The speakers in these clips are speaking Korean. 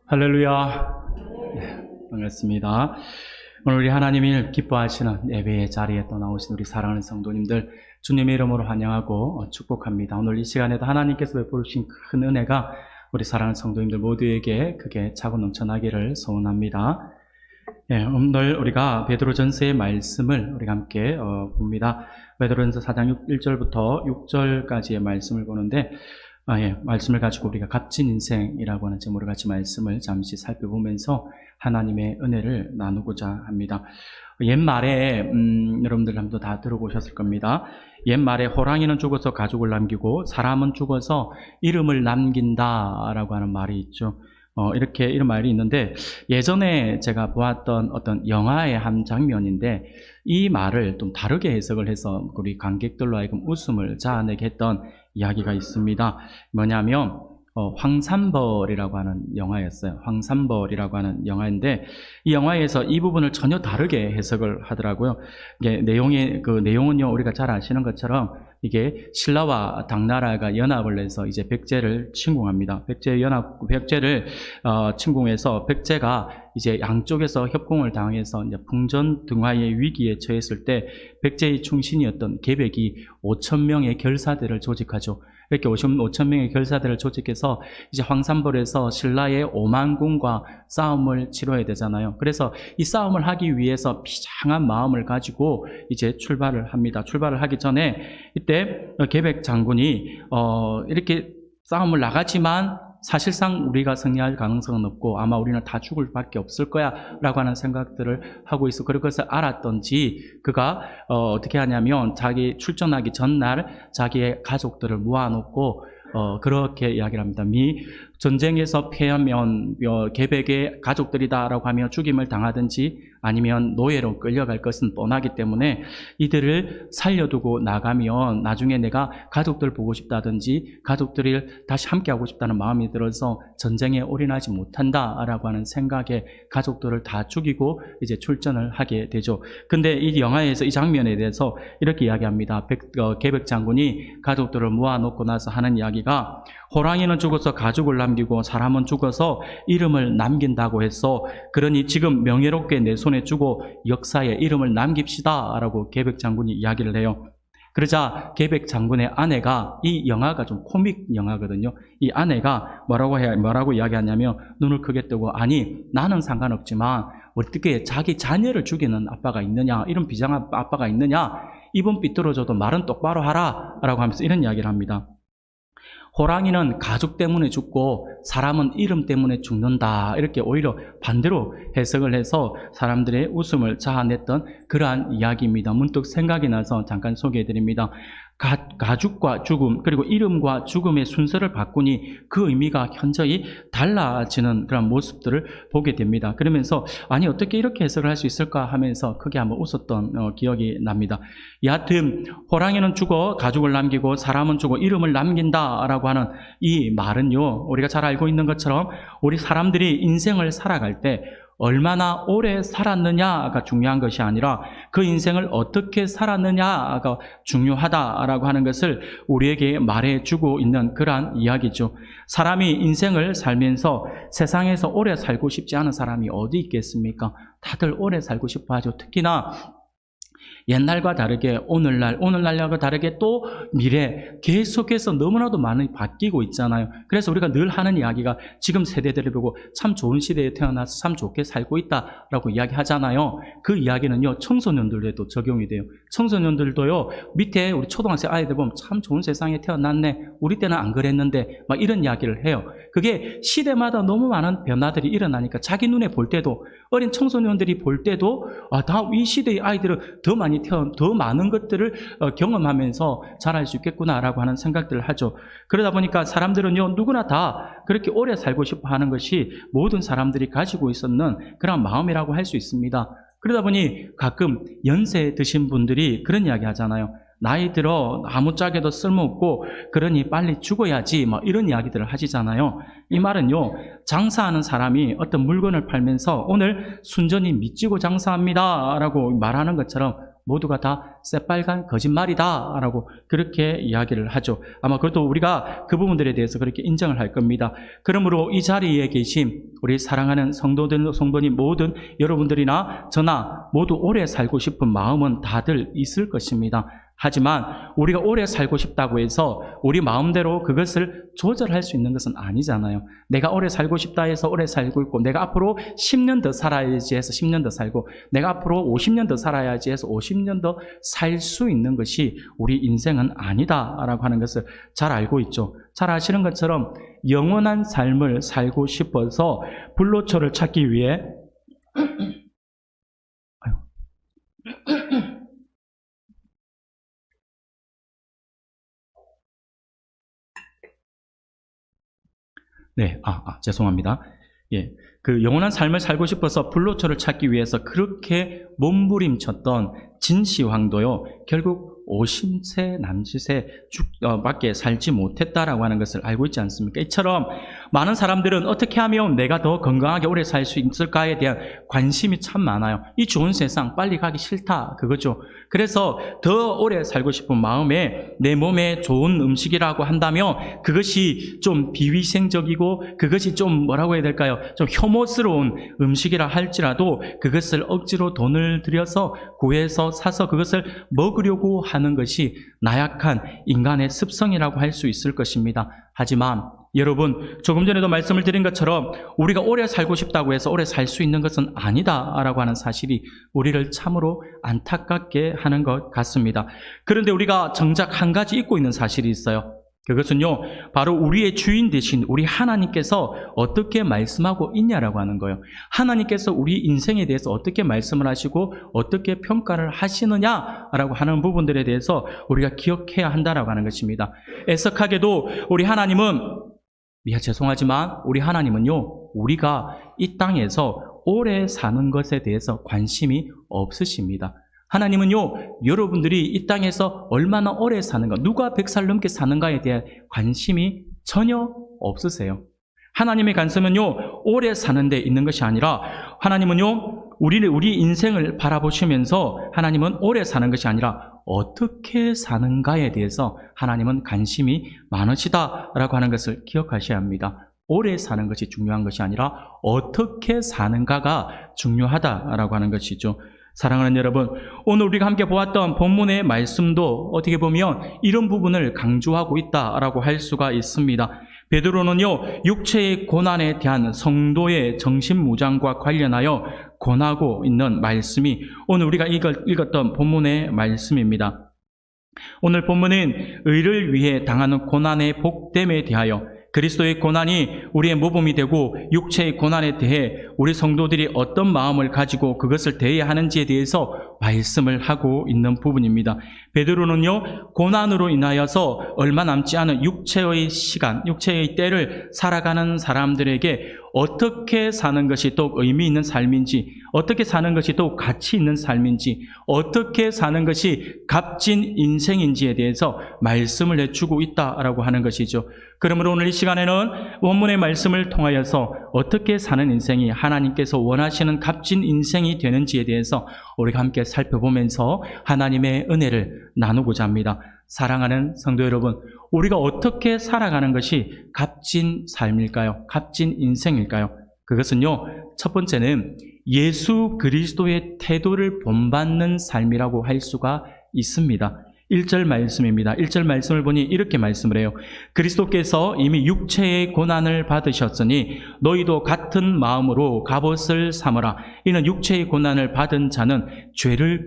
할렐루야. 네, 반갑습니다. 오늘 우리 하나님이 기뻐하시는 예배의 자리에 또 나오신 우리 사랑하는 성도님들 주님의 이름으로 환영하고 축복합니다. 오늘 이 시간에도 하나님께서 베풀으신 큰 은혜가 우리 사랑하는 성도님들 모두에게 크게 차고 넘쳐나기를 소원합니다. 네, 오늘 우리가 베드로전서의 말씀을 우리가 함께 봅니다. 베드로전서 4장 1절부터 6절까지의 말씀을 보는데 말씀을 가지고 우리가 값진 인생이라고 하는 제목으로 같이 말씀을 잠시 살펴보면서 하나님의 은혜를 나누고자 합니다. 옛말에 여러분들 한번 다 들어보셨을 겁니다. 옛말에 호랑이는 죽어서 가죽을 남기고 사람은 죽어서 이름을 남긴다라고 하는 말이 있죠. 이런 말이 있는데, 예전에 제가 보았던 어떤 영화의 한 장면인데 이 말을 좀 다르게 해석을 해서 우리 관객들로 하여금 웃음을 자아내게 했던 이야기가 있습니다. 뭐냐면 황산벌이라고 하는 영화였어요. 황산벌이라고 하는 영화인데 이 영화에서 이 부분을 전혀 다르게 해석을 하더라고요. 이게 내용은요, 우리가 잘 아시는 것처럼 이게 신라와 당나라가 연합을 해서 이제 백제를 침공합니다. 백제를 침공해서 백제가 이제 양쪽에서 협공을 당해서 이제 풍전등화의 위기에 처했을 때 백제의 충신이었던 계백이 5,000명의 결사대를 조직하죠. 이렇게 5,000명의 결사대를 조직해서 이제 황산벌에서 신라의 오만군과 싸움을 치러야 되잖아요. 그래서 이 싸움을 하기 위해서 비장한 마음을 가지고 이제 출발을 합니다. 출발을 하기 전에 이때 계백 장군이 이렇게 싸움을 나가지만 사실상 우리가 승리할 가능성은 없고 아마 우리는 다 죽을 밖에 없을 거야 라고 하는 생각들을 하고 있어. 그런 것을 알았던지 그가 어떻게 하냐면 자기 출전하기 전날 자기의 가족들을 모아놓고 그렇게 이야기를 합니다. 전쟁에서 패하면 계백의 가족들이다라고 하며 죽임을 당하든지 아니면 노예로 끌려갈 것은 뻔하기 때문에 이들을 살려두고 나가면 나중에 내가 가족들 보고 싶다든지 가족들을 다시 함께하고 싶다는 마음이 들어서 전쟁에 올인하지 못한다라고 하는 생각에 가족들을 다 죽이고 이제 출전을 하게 되죠. 근데 이 영화에서 이 장면에 대해서 이렇게 이야기합니다. 계백 장군이 가족들을 모아놓고 나서 하는 이야기가, 호랑이는 죽어서 가죽을 남기고 사람은 죽어서 이름을 남긴다고 해서 그러니 지금 명예롭게 내 손에 주고 역사에 이름을 남깁시다 라고 계백 장군이 이야기를 해요. 그러자 계백 장군의 아내가, 이 영화가 좀 코믹 영화거든요. 이 아내가 뭐라고 이야기하냐면 눈을 크게 뜨고, 아니 나는 상관없지만 어떻게 자기 자녀를 죽이는 아빠가 있느냐, 이런 비장한 아빠가 있느냐, 입은 삐뚤어져도 말은 똑바로 하라 라고 하면서 이런 이야기를 합니다. 호랑이는 가죽 때문에 죽고 사람은 이름 때문에 죽는다, 이렇게 오히려 반대로 해석을 해서 사람들의 웃음을 자아냈던 그러한 이야기입니다. 문득 생각이 나서 잠깐 소개해드립니다. 가죽과 죽음, 그리고 이름과 죽음의 순서를 바꾸니 그 의미가 현저히 달라지는 그런 모습들을 보게 됩니다. 그러면서 아니 어떻게 이렇게 해석을 할 수 있을까 하면서 크게 한번 웃었던 기억이 납니다. 여하튼 호랑이는 죽어 가죽을 남기고 사람은 죽어 이름을 남긴다라고 하는 이 말은요, 우리가 잘 알고 있는 것처럼 우리 사람들이 인생을 살아갈 때 얼마나 오래 살았느냐가 중요한 것이 아니라 그 인생을 어떻게 살았느냐가 중요하다라고 하는 것을 우리에게 말해주고 있는 그러한 이야기죠. 사람이 인생을 살면서 세상에서 오래 살고 싶지 않은 사람이 어디 있겠습니까? 다들 오래 살고 싶어 하죠. 특히나 옛날과 다르게 오늘날과 다르게 또 미래 계속해서 너무나도 많이 바뀌고 있잖아요. 그래서 우리가 늘 하는 이야기가 지금 세대들을 보고 참 좋은 시대에 태어나서 참 좋게 살고 있다라고 이야기하잖아요. 그 이야기는요, 청소년들에도 적용이 돼요. 청소년들도요, 밑에 우리 초등학생 아이들 보면 참 좋은 세상에 태어났네, 우리 때는 안 그랬는데 막 이런 이야기를 해요. 그게 시대마다 너무 많은 변화들이 일어나니까 자기 눈에 볼 때도, 어린 청소년들이 볼 때도 다 이 시대의 아이들은 더 많은 것들을 경험하면서 잘할 수 있겠구나라고 하는 생각들을 하죠. 그러다 보니까 사람들은요, 누구나 다 그렇게 오래 살고 싶어 하는 것이 모든 사람들이 가지고 있었는 그런 마음이라고 할 수 있습니다. 그러다 보니 가끔 연세 드신 분들이 그런 이야기 하잖아요. 나이 들어 아무짝에도 쓸모없고 그러니 빨리 죽어야지, 이런 이야기들을 하시잖아요. 이 말은요, 장사하는 사람이 어떤 물건을 팔면서 오늘 순전히 미치고 장사합니다 라고 말하는 것처럼 모두가 다 새빨간 거짓말이다 라고 그렇게 이야기를 하죠. 아마 그것도 우리가 그 부분들에 대해서 그렇게 인정을 할 겁니다. 그러므로 이 자리에 계신 우리 사랑하는 성도님 모든 여러분들이나 저나 모두 오래 살고 싶은 마음은 다들 있을 것입니다. 하지만 우리가 오래 살고 싶다고 해서 우리 마음대로 그것을 조절할 수 있는 것은 아니잖아요. 내가 오래 살고 싶다 해서 오래 살고 있고, 내가 앞으로 10년 더 살아야지 해서 10년 더 살고, 내가 앞으로 50년 더 살아야지 해서 50년 더 살 수 있는 것이 우리 인생은 아니다라고 하는 것을 잘 알고 있죠. 잘 아시는 것처럼 영원한 삶을 살고 싶어서 불로초를 찾기 위해 죄송합니다. 예, 그 영원한 삶을 살고 싶어서 불로초를 찾기 위해서 그렇게 몸부림쳤던 진시황도요, 결국 50세 남짓에 밖에 살지 못했다라고 하는 것을 알고 있지 않습니까? 이처럼 많은 사람들은 어떻게 하면 내가 더 건강하게 오래 살 수 있을까에 대한 관심이 참 많아요. 이 좋은 세상 빨리 가기 싫다, 그거죠. 그래서 더 오래 살고 싶은 마음에 내 몸에 좋은 음식이라고 한다면 그것이 좀 비위생적이고 그것이 좀 뭐라고 해야 될까요? 좀 혐오스러운 음식이라 할지라도 그것을 억지로 돈을 들여서 구해서 사서 그것을 먹으려고 하는 것이 나약한 인간의 습성이라고 할 수 있을 것입니다. 하지만 여러분, 조금 전에도 말씀을 드린 것처럼 우리가 오래 살고 싶다고 해서 오래 살 수 있는 것은 아니다라고 하는 사실이 우리를 참으로 안타깝게 하는 것 같습니다. 그런데 우리가 정작 한 가지 잊고 있는 사실이 있어요. 그것은요, 바로 우리의 주인 되신 우리 하나님께서 어떻게 말씀하고 있냐라고 하는 거예요. 하나님께서 우리 인생에 대해서 어떻게 말씀을 하시고 어떻게 평가를 하시느냐라고 하는 부분들에 대해서 우리가 기억해야 한다라고 하는 것입니다. 애석하게도 우리 하나님은요, 우리가 이 땅에서 오래 사는 것에 대해서 관심이 없으십니다. 하나님은요, 여러분들이 이 땅에서 얼마나 오래 사는가, 누가 100살 넘게 사는가에 대한 관심이 전혀 없으세요. 하나님의 관심은요, 오래 사는 데 있는 것이 아니라, 하나님은요, 우리 인생을 바라보시면서 하나님은 오래 사는 것이 아니라 어떻게 사는가에 대해서 하나님은 관심이 많으시다라고 하는 것을 기억하셔야 합니다. 오래 사는 것이 중요한 것이 아니라 어떻게 사는가가 중요하다라고 하는 것이죠. 사랑하는 여러분, 오늘 우리가 함께 보았던 본문의 말씀도 어떻게 보면 이런 부분을 강조하고 있다라고 할 수가 있습니다. 베드로는요, 육체의 고난에 대한 성도의 정신무장과 관련하여 권하고 있는 말씀이 오늘 우리가 읽었던 본문의 말씀입니다. 오늘 본문은 의를 위해 당하는 고난의 복됨에 대하여, 그리스도의 고난이 우리의 모범이 되고 육체의 고난에 대해 우리 성도들이 어떤 마음을 가지고 그것을 대해야 하는지에 대해서 말씀을 하고 있는 부분입니다. 베드로는요, 고난으로 인하여서 얼마 남지 않은 육체의 시간, 육체의 때를 살아가는 사람들에게 어떻게 사는 것이 또 의미 있는 삶인지, 어떻게 사는 것이 또 가치 있는 삶인지, 어떻게 사는 것이 값진 인생인지에 대해서 말씀을 해주고 있다라고 하는 것이죠. 그러므로 오늘 이 시간에는 원문의 말씀을 통하여서 어떻게 사는 인생이 하나님께서 원하시는 값진 인생이 되는지에 대해서 우리가 함께 살펴보면서 하나님의 은혜를 나누고자 합니다. 사랑하는 성도 여러분, 우리가 어떻게 살아가는 것이 값진 삶일까요? 값진 인생일까요? 그것은요, 첫 번째는 예수 그리스도의 태도를 본받는 삶이라고 할 수가 있습니다. 1절 말씀입니다. 1절 말씀을 보니 이렇게 말씀을 해요. 그리스도께서 이미 육체의 고난을 받으셨으니 너희도 같은 마음으로 갑옷을 삼으라. 이는 육체의 고난을 받은 자는 죄를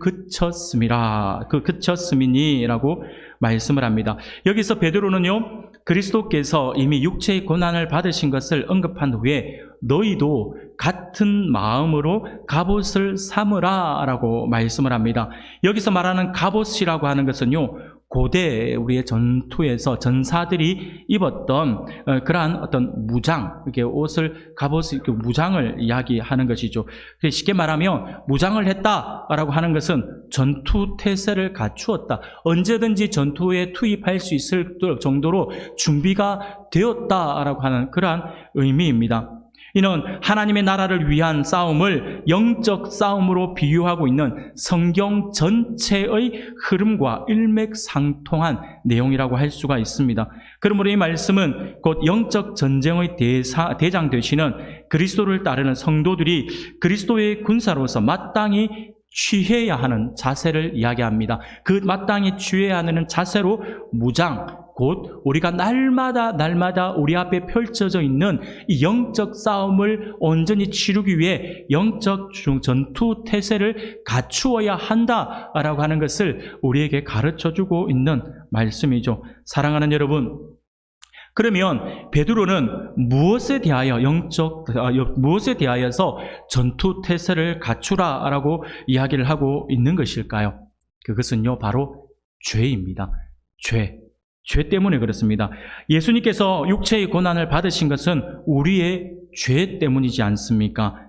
그쳤음이니라고 말씀을 합니다. 여기서 베드로는요, 그리스도께서 이미 육체의 고난을 받으신 것을 언급한 후에 너희도 같은 마음으로 갑옷을 삼으라 라고 말씀을 합니다. 여기서 말하는 갑옷이라고 하는 것은요, 고대 우리의 전투에서 전사들이 입었던 그러한 어떤 무장, 이렇게 옷을, 갑옷을, 무장을 이야기하는 것이죠. 쉽게 말하면 무장을 했다라고 하는 것은 전투 태세를 갖추었다, 언제든지 전투에 투입할 수 있을 정도로 준비가 되었다라고 하는 그러한 의미입니다. 이는 하나님의 나라를 위한 싸움을 영적 싸움으로 비유하고 있는 성경 전체의 흐름과 일맥상통한 내용이라고 할 수가 있습니다. 그러므로 이 말씀은 곧 영적 전쟁의 대장 되시는 그리스도를 따르는 성도들이 그리스도의 군사로서 마땅히 취해야 하는 자세를 이야기합니다. 그 마땅히 취해야 하는 자세로 무장, 곧 우리가 날마다 우리 앞에 펼쳐져 있는 이 영적 싸움을 온전히 치르기 위해 영적 전투 태세를 갖추어야 한다라고 하는 것을 우리에게 가르쳐주고 있는 말씀이죠. 사랑하는 여러분, 그러면 베드로는 무엇에 대하여서 전투 태세를 갖추라라고 이야기를 하고 있는 것일까요? 그것은요, 바로 죄입니다. 죄 때문에 그렇습니다. 예수님께서 육체의 고난을 받으신 것은 우리의 죄 때문이지 않습니까?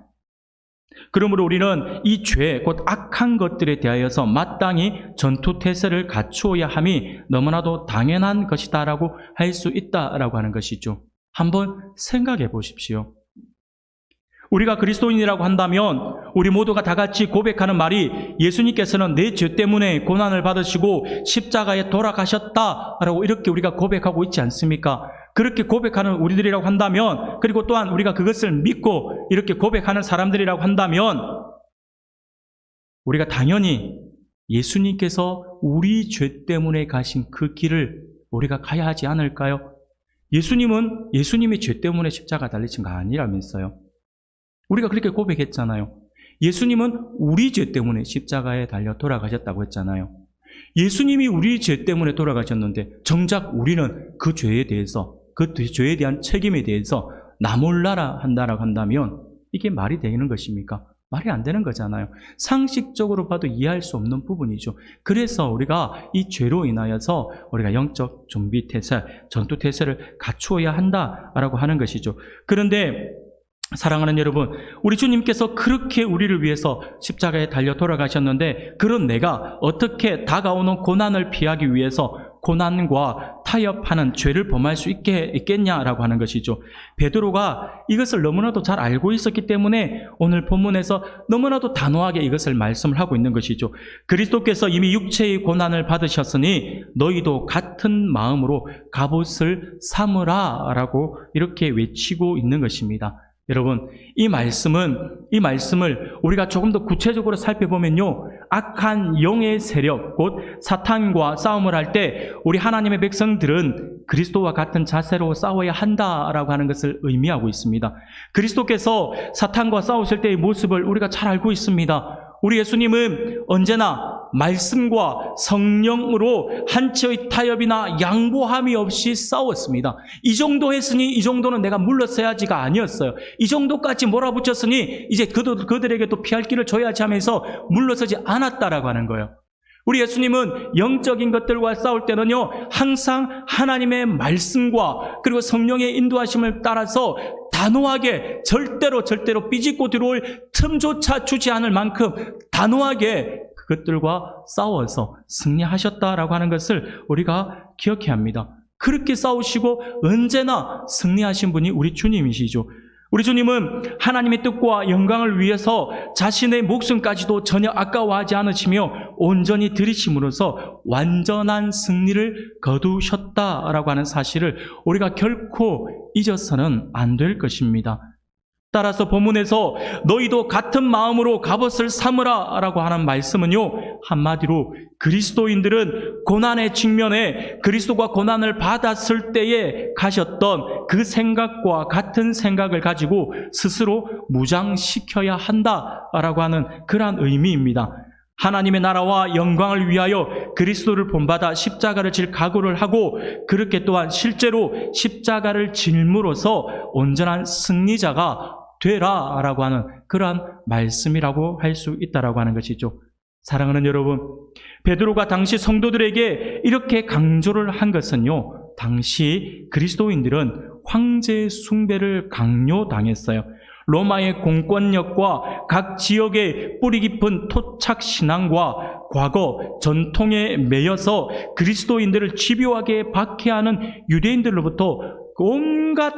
그러므로 우리는 이 죄, 곧 악한 것들에 대하여서 마땅히 전투 태세를 갖추어야 함이 너무나도 당연한 것이다라고 할 수 있다라고 하는 것이죠. 한번 생각해 보십시오. 우리가 그리스도인이라고 한다면 우리 모두가 다 같이 고백하는 말이 예수님께서는 내 죄 때문에 고난을 받으시고 십자가에 돌아가셨다라고 이렇게 우리가 고백하고 있지 않습니까? 그렇게 고백하는 우리들이라고 한다면, 그리고 또한 우리가 그것을 믿고 이렇게 고백하는 사람들이라고 한다면 우리가 당연히 예수님께서 우리 죄 때문에 가신 그 길을 우리가 가야 하지 않을까요? 예수님은 예수님의 죄 때문에 십자가 달리신 거 아니라면서요. 우리가 그렇게 고백했잖아요. 예수님은 우리 죄 때문에 십자가에 달려 돌아가셨다고 했잖아요. 예수님이 우리 죄 때문에 돌아가셨는데 정작 우리는 그 죄에 대해서, 그 죄에 대한 책임에 대해서 나 몰라라 한다라고 한다면 이게 말이 되는 것입니까? 말이 안 되는 거잖아요. 상식적으로 봐도 이해할 수 없는 부분이죠. 그래서 우리가 이 죄로 인하여서 우리가 영적 준비 태세, 전투 태세를 갖추어야 한다라고 하는 것이죠. 그런데 사랑하는 여러분, 우리 주님께서 그렇게 우리를 위해서 십자가에 달려 돌아가셨는데 그런 내가 어떻게 다가오는 고난을 피하기 위해서 고난과 타협하는 죄를 범할 수 있겠냐라고 하는 것이죠. 베드로가 이것을 너무나도 잘 알고 있었기 때문에 오늘 본문에서 너무나도 단호하게 이것을 말씀을 하고 있는 것이죠. 그리스도께서 이미 육체의 고난을 받으셨으니 너희도 같은 마음으로 갑옷을 삼으라 라고 이렇게 외치고 있는 것입니다. 여러분, 이 말씀을 우리가 조금 더 구체적으로 살펴보면요, 악한 영의 세력, 곧 사탄과 싸움을 할 때 우리 하나님의 백성들은 그리스도와 같은 자세로 싸워야 한다라고 하는 것을 의미하고 있습니다. 그리스도께서 사탄과 싸우실 때의 모습을 우리가 잘 알고 있습니다. 우리 예수님은 언제나 말씀과 성령으로 한치의 타협이나 양보함이 없이 싸웠습니다. 이 정도 했으니 이 정도는 내가 물러서야지가 아니었어요. 이 정도까지 몰아붙였으니 이제 그들에게 또 피할 길을 줘야지 하면서 물러서지 않았다라고 하는 거예요. 우리 예수님은 영적인 것들과 싸울 때는요, 항상 하나님의 말씀과 그리고 성령의 인도하심을 따라서 단호하게 절대로 삐짓고 들어올 틈조차 주지 않을 만큼 단호하게 그것들과 싸워서 승리하셨다라고 하는 것을 우리가 기억해야 합니다. 그렇게 싸우시고 언제나 승리하신 분이 우리 주님이시죠. 우리 주님은 하나님의 뜻과 영광을 위해서 자신의 목숨까지도 전혀 아까워하지 않으시며 온전히 들이심으로써 완전한 승리를 거두셨다라고 하는 사실을 우리가 결코 잊어서는 안 될 것입니다. 따라서 본문에서 너희도 같은 마음으로 갑옷을 삼으라 라고 하는 말씀은요, 한마디로 그리스도인들은 고난의 직면에 그리스도가 고난을 받았을 때에 가셨던 그 생각과 같은 생각을 가지고 스스로 무장시켜야 한다라고 하는 그러한 의미입니다. 하나님의 나라와 영광을 위하여 그리스도를 본받아 십자가를 질 각오를 하고 그렇게 또한 실제로 십자가를 질므로써 온전한 승리자가 되라라고 하는 그러한 말씀이라고 할 수 있다라고 하는 것이죠. 사랑하는 여러분, 베드로가 당시 성도들에게 이렇게 강조를 한 것은요, 당시 그리스도인들은 황제 숭배를 강요당했어요. 로마의 공권력과 각 지역의 뿌리 깊은 토착 신앙과 과거 전통에 매여서 그리스도인들을 집요하게 박해하는 유대인들로부터 온갖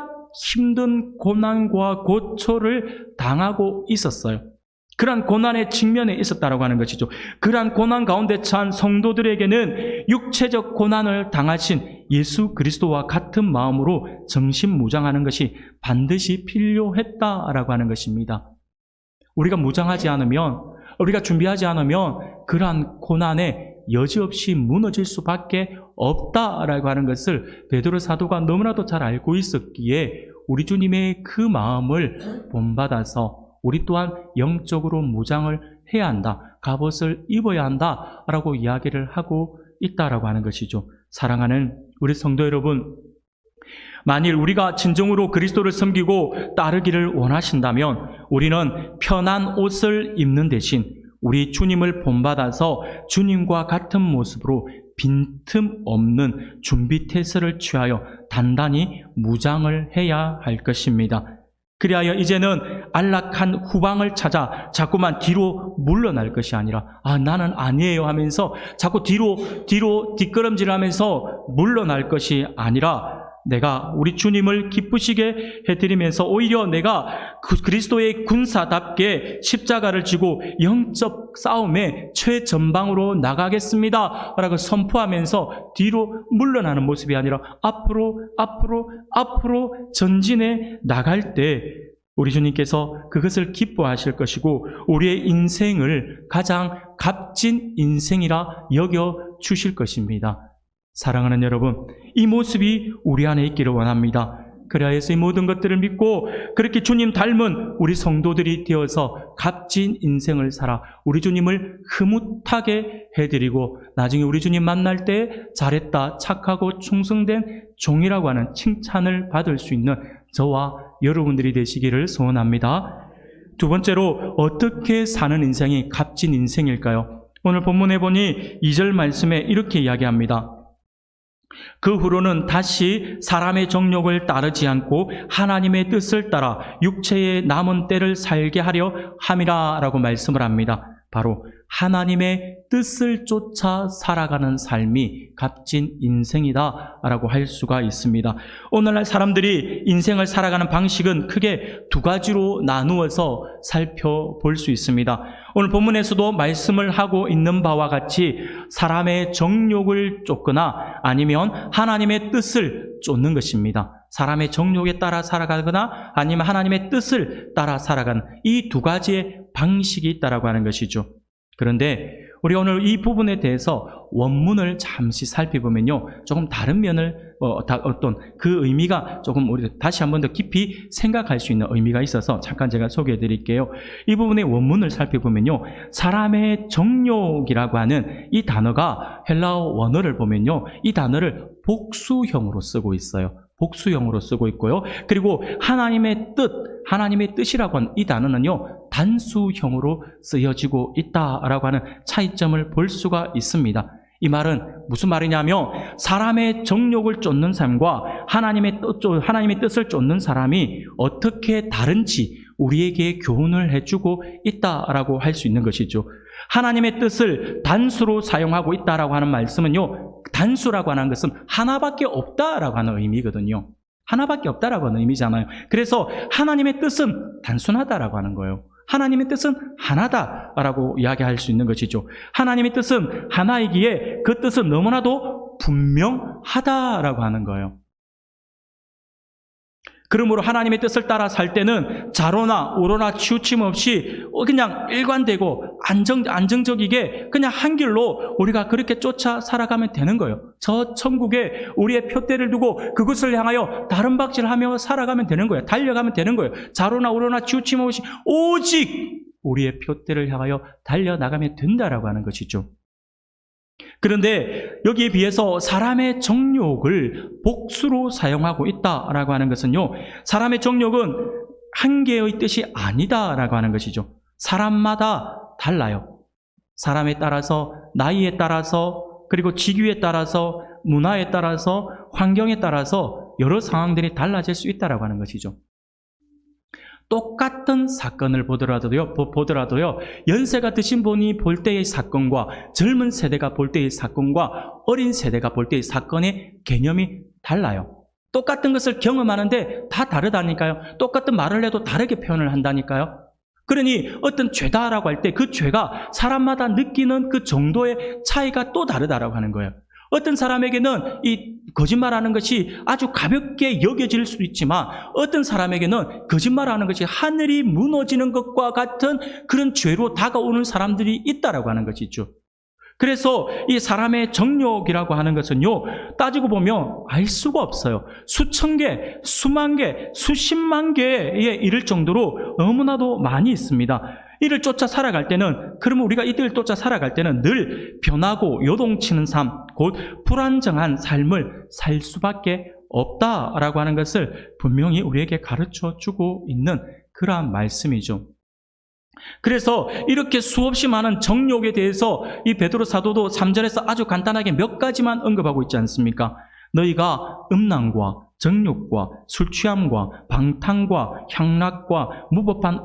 힘든 고난과 고초를 당하고 있었어요. 그러한 고난의 직면에 있었다라고 하는 것이죠. 그러한 고난 가운데 처한 성도들에게는 육체적 고난을 당하신 예수 그리스도와 같은 마음으로 정신무장하는 것이 반드시 필요했다라고 하는 것입니다. 우리가 무장하지 않으면, 우리가 준비하지 않으면 그러한 고난에 여지없이 무너질 수밖에 없다라고 하는 것을 베드로 사도가 너무나도 잘 알고 있었기에 우리 주님의 그 마음을 본받아서 우리 또한 영적으로 무장을 해야 한다, 갑옷을 입어야 한다라고 이야기를 하고 있다라고 하는 것이죠. 사랑하는 우리 성도 여러분, 만일 우리가 진정으로 그리스도를 섬기고 따르기를 원하신다면 우리는 편한 옷을 입는 대신 우리 주님을 본받아서 주님과 같은 모습으로 빈틈없는 준비태세를 취하여 단단히 무장을 해야 할 것입니다. 그리하여 이제는 안락한 후방을 찾아 자꾸만 뒤로 물러날 것이 아니라 나는 아니에요 하면서 자꾸 뒤로 뒷걸음질하면서 물러날 것이 아니라 내가 우리 주님을 기쁘시게 해드리면서 오히려 내가 그리스도의 군사답게 십자가를 지고 영적 싸움에 최전방으로 나가겠습니다 라고 선포하면서 뒤로 물러나는 모습이 아니라 앞으로 전진해 나갈 때 우리 주님께서 그것을 기뻐하실 것이고 우리의 인생을 가장 값진 인생이라 여겨 주실 것입니다. 사랑하는 여러분, 이 모습이 우리 안에 있기를 원합니다. 그래서 이 모든 것들을 믿고 그렇게 주님 닮은 우리 성도들이 되어서 값진 인생을 살아 우리 주님을 흐뭇하게 해드리고 나중에 우리 주님 만날 때 잘했다, 착하고 충성된 종이라고 하는 칭찬을 받을 수 있는 저와 여러분들이 되시기를 소원합니다. 두 번째로, 어떻게 사는 인생이 값진 인생일까요? 오늘 본문에 보니 2절 말씀에 이렇게 이야기합니다. 그 후로는 다시 사람의 정욕을 따르지 않고 하나님의 뜻을 따라 육체의 남은 때를 살게 하려 함이라 라고 말씀을 합니다. 바로 하나님의 뜻을 쫓아 살아가는 삶이 값진 인생이다 라고 할 수가 있습니다. 오늘날 사람들이 인생을 살아가는 방식은 크게 두 가지로 나누어서 살펴볼 수 있습니다. 오늘 본문에서도 말씀을 하고 있는 바와 같이 사람의 정욕을 쫓거나 아니면 하나님의 뜻을 쫓는 것입니다. 사람의 정욕에 따라 살아가거나 아니면 하나님의 뜻을 따라 살아가는 이 두 가지의 방식이 있다라고 하는 것이죠. 그런데 우리 오늘 이 부분에 대해서 원문을 잠시 살펴보면요, 조금 다른 면을 어떤 그 의미가 조금 우리 다시 한 번 더 깊이 생각할 수 있는 의미가 있어서 잠깐 제가 소개해 드릴게요. 이 부분의 원문을 살펴보면요, 사람의 정욕이라고 하는 이 단어가 헬라어 원어를 보면요, 이 단어를 복수형으로 쓰고 있어요. 복수형으로 쓰고 있고요. 그리고 하나님의 뜻이라고 하는 이 단어는요, 단수형으로 쓰여지고 있다라고 하는 차이점을 볼 수가 있습니다. 이 말은 무슨 말이냐면 사람의 정욕을 쫓는 삶과 하나님의 뜻을 쫓는 사람이 어떻게 다른지 우리에게 교훈을 해주고 있다라고 할 수 있는 것이죠. 하나님의 뜻을 단수로 사용하고 있다라고 하는 말씀은요, 단수라고 하는 것은 하나밖에 없다라고 하는 의미거든요. 하나밖에 없다라고 하는 의미잖아요. 그래서 하나님의 뜻은 단순하다라고 하는 거예요. 하나님의 뜻은 하나다라고 이야기할 수 있는 것이죠. 하나님의 뜻은 하나이기에 그 뜻은 너무나도 분명하다라고 하는 거예요. 그러므로 하나님의 뜻을 따라 살 때는 좌로나 우로나 치우침 없이 그냥 일관되고 안정적이게 그냥 한 길로 우리가 그렇게 쫓아 살아가면 되는 거예요. 저 천국에 우리의 표대를 두고 그것을 향하여 다른 박질하며 살아가면 되는 거예요. 달려가면 되는 거예요. 좌로나 우로나 치우침 없이 오직 우리의 표대를 향하여 달려나가면 된다라고 하는 것이죠. 그런데 여기에 비해서 사람의 정욕을 복수로 사용하고 있다라고 하는 것은요, 사람의 정욕은 한 개의 뜻이 아니다라고 하는 것이죠. 사람마다 달라요. 사람에 따라서, 나이에 따라서, 그리고 직위에 따라서, 문화에 따라서, 환경에 따라서 여러 상황들이 달라질 수 있다라고 하는 것이죠. 똑같은 사건을 보더라도요, 연세가 드신 분이 볼 때의 사건과 젊은 세대가 볼 때의 사건과 어린 세대가 볼 때의 사건의 개념이 달라요. 똑같은 것을 경험하는데 다 다르다니까요. 똑같은 말을 해도 다르게 표현을 한다니까요. 그러니 어떤 죄다라고 할 때 그 죄가 사람마다 느끼는 그 정도의 차이가 또 다르다라고 하는 거예요. 어떤 사람에게는 이 거짓말하는 것이 아주 가볍게 여겨질 수도 있지만 어떤 사람에게는 거짓말하는 것이 하늘이 무너지는 것과 같은 그런 죄로 다가오는 사람들이 있다라고 하는 것이죠. 그래서 이 사람의 정욕이라고 하는 것은요, 따지고 보면 알 수가 없어요. 수천 개, 수만 개, 수십만 개에 이를 정도로 너무나도 많이 있습니다. 이를 쫓아 살아갈 때는, 그러면 우리가 이들을 쫓아 살아갈 때는 늘 변하고 요동치는 삶, 곧 불안정한 삶을 살 수밖에 없다라고 하는 것을 분명히 우리에게 가르쳐 주고 있는 그러한 말씀이죠. 그래서 이렇게 수없이 많은 정욕에 대해서 이 베드로 사도도 3절에서 아주 간단하게 몇 가지만 언급하고 있지 않습니까? 너희가 음란과 정욕과 술 취함과 방탕과 향락과 무법한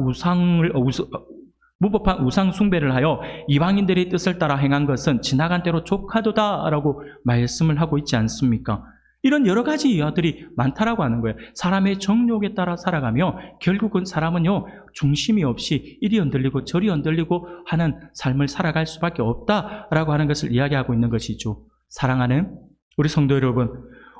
우상 숭배를 하여 이방인들의 뜻을 따라 행한 것은 지나간 때로 족하도다라고 말씀을 하고 있지 않습니까? 이런 여러 가지 이야기들이 많다라고 하는 거예요. 사람의 정욕에 따라 살아가며 결국은 사람은요, 중심이 없이 이리 흔들리고 저리 흔들리고 하는 삶을 살아갈 수밖에 없다라고 하는 것을 이야기하고 있는 것이죠. 사랑하는 우리 성도 여러분,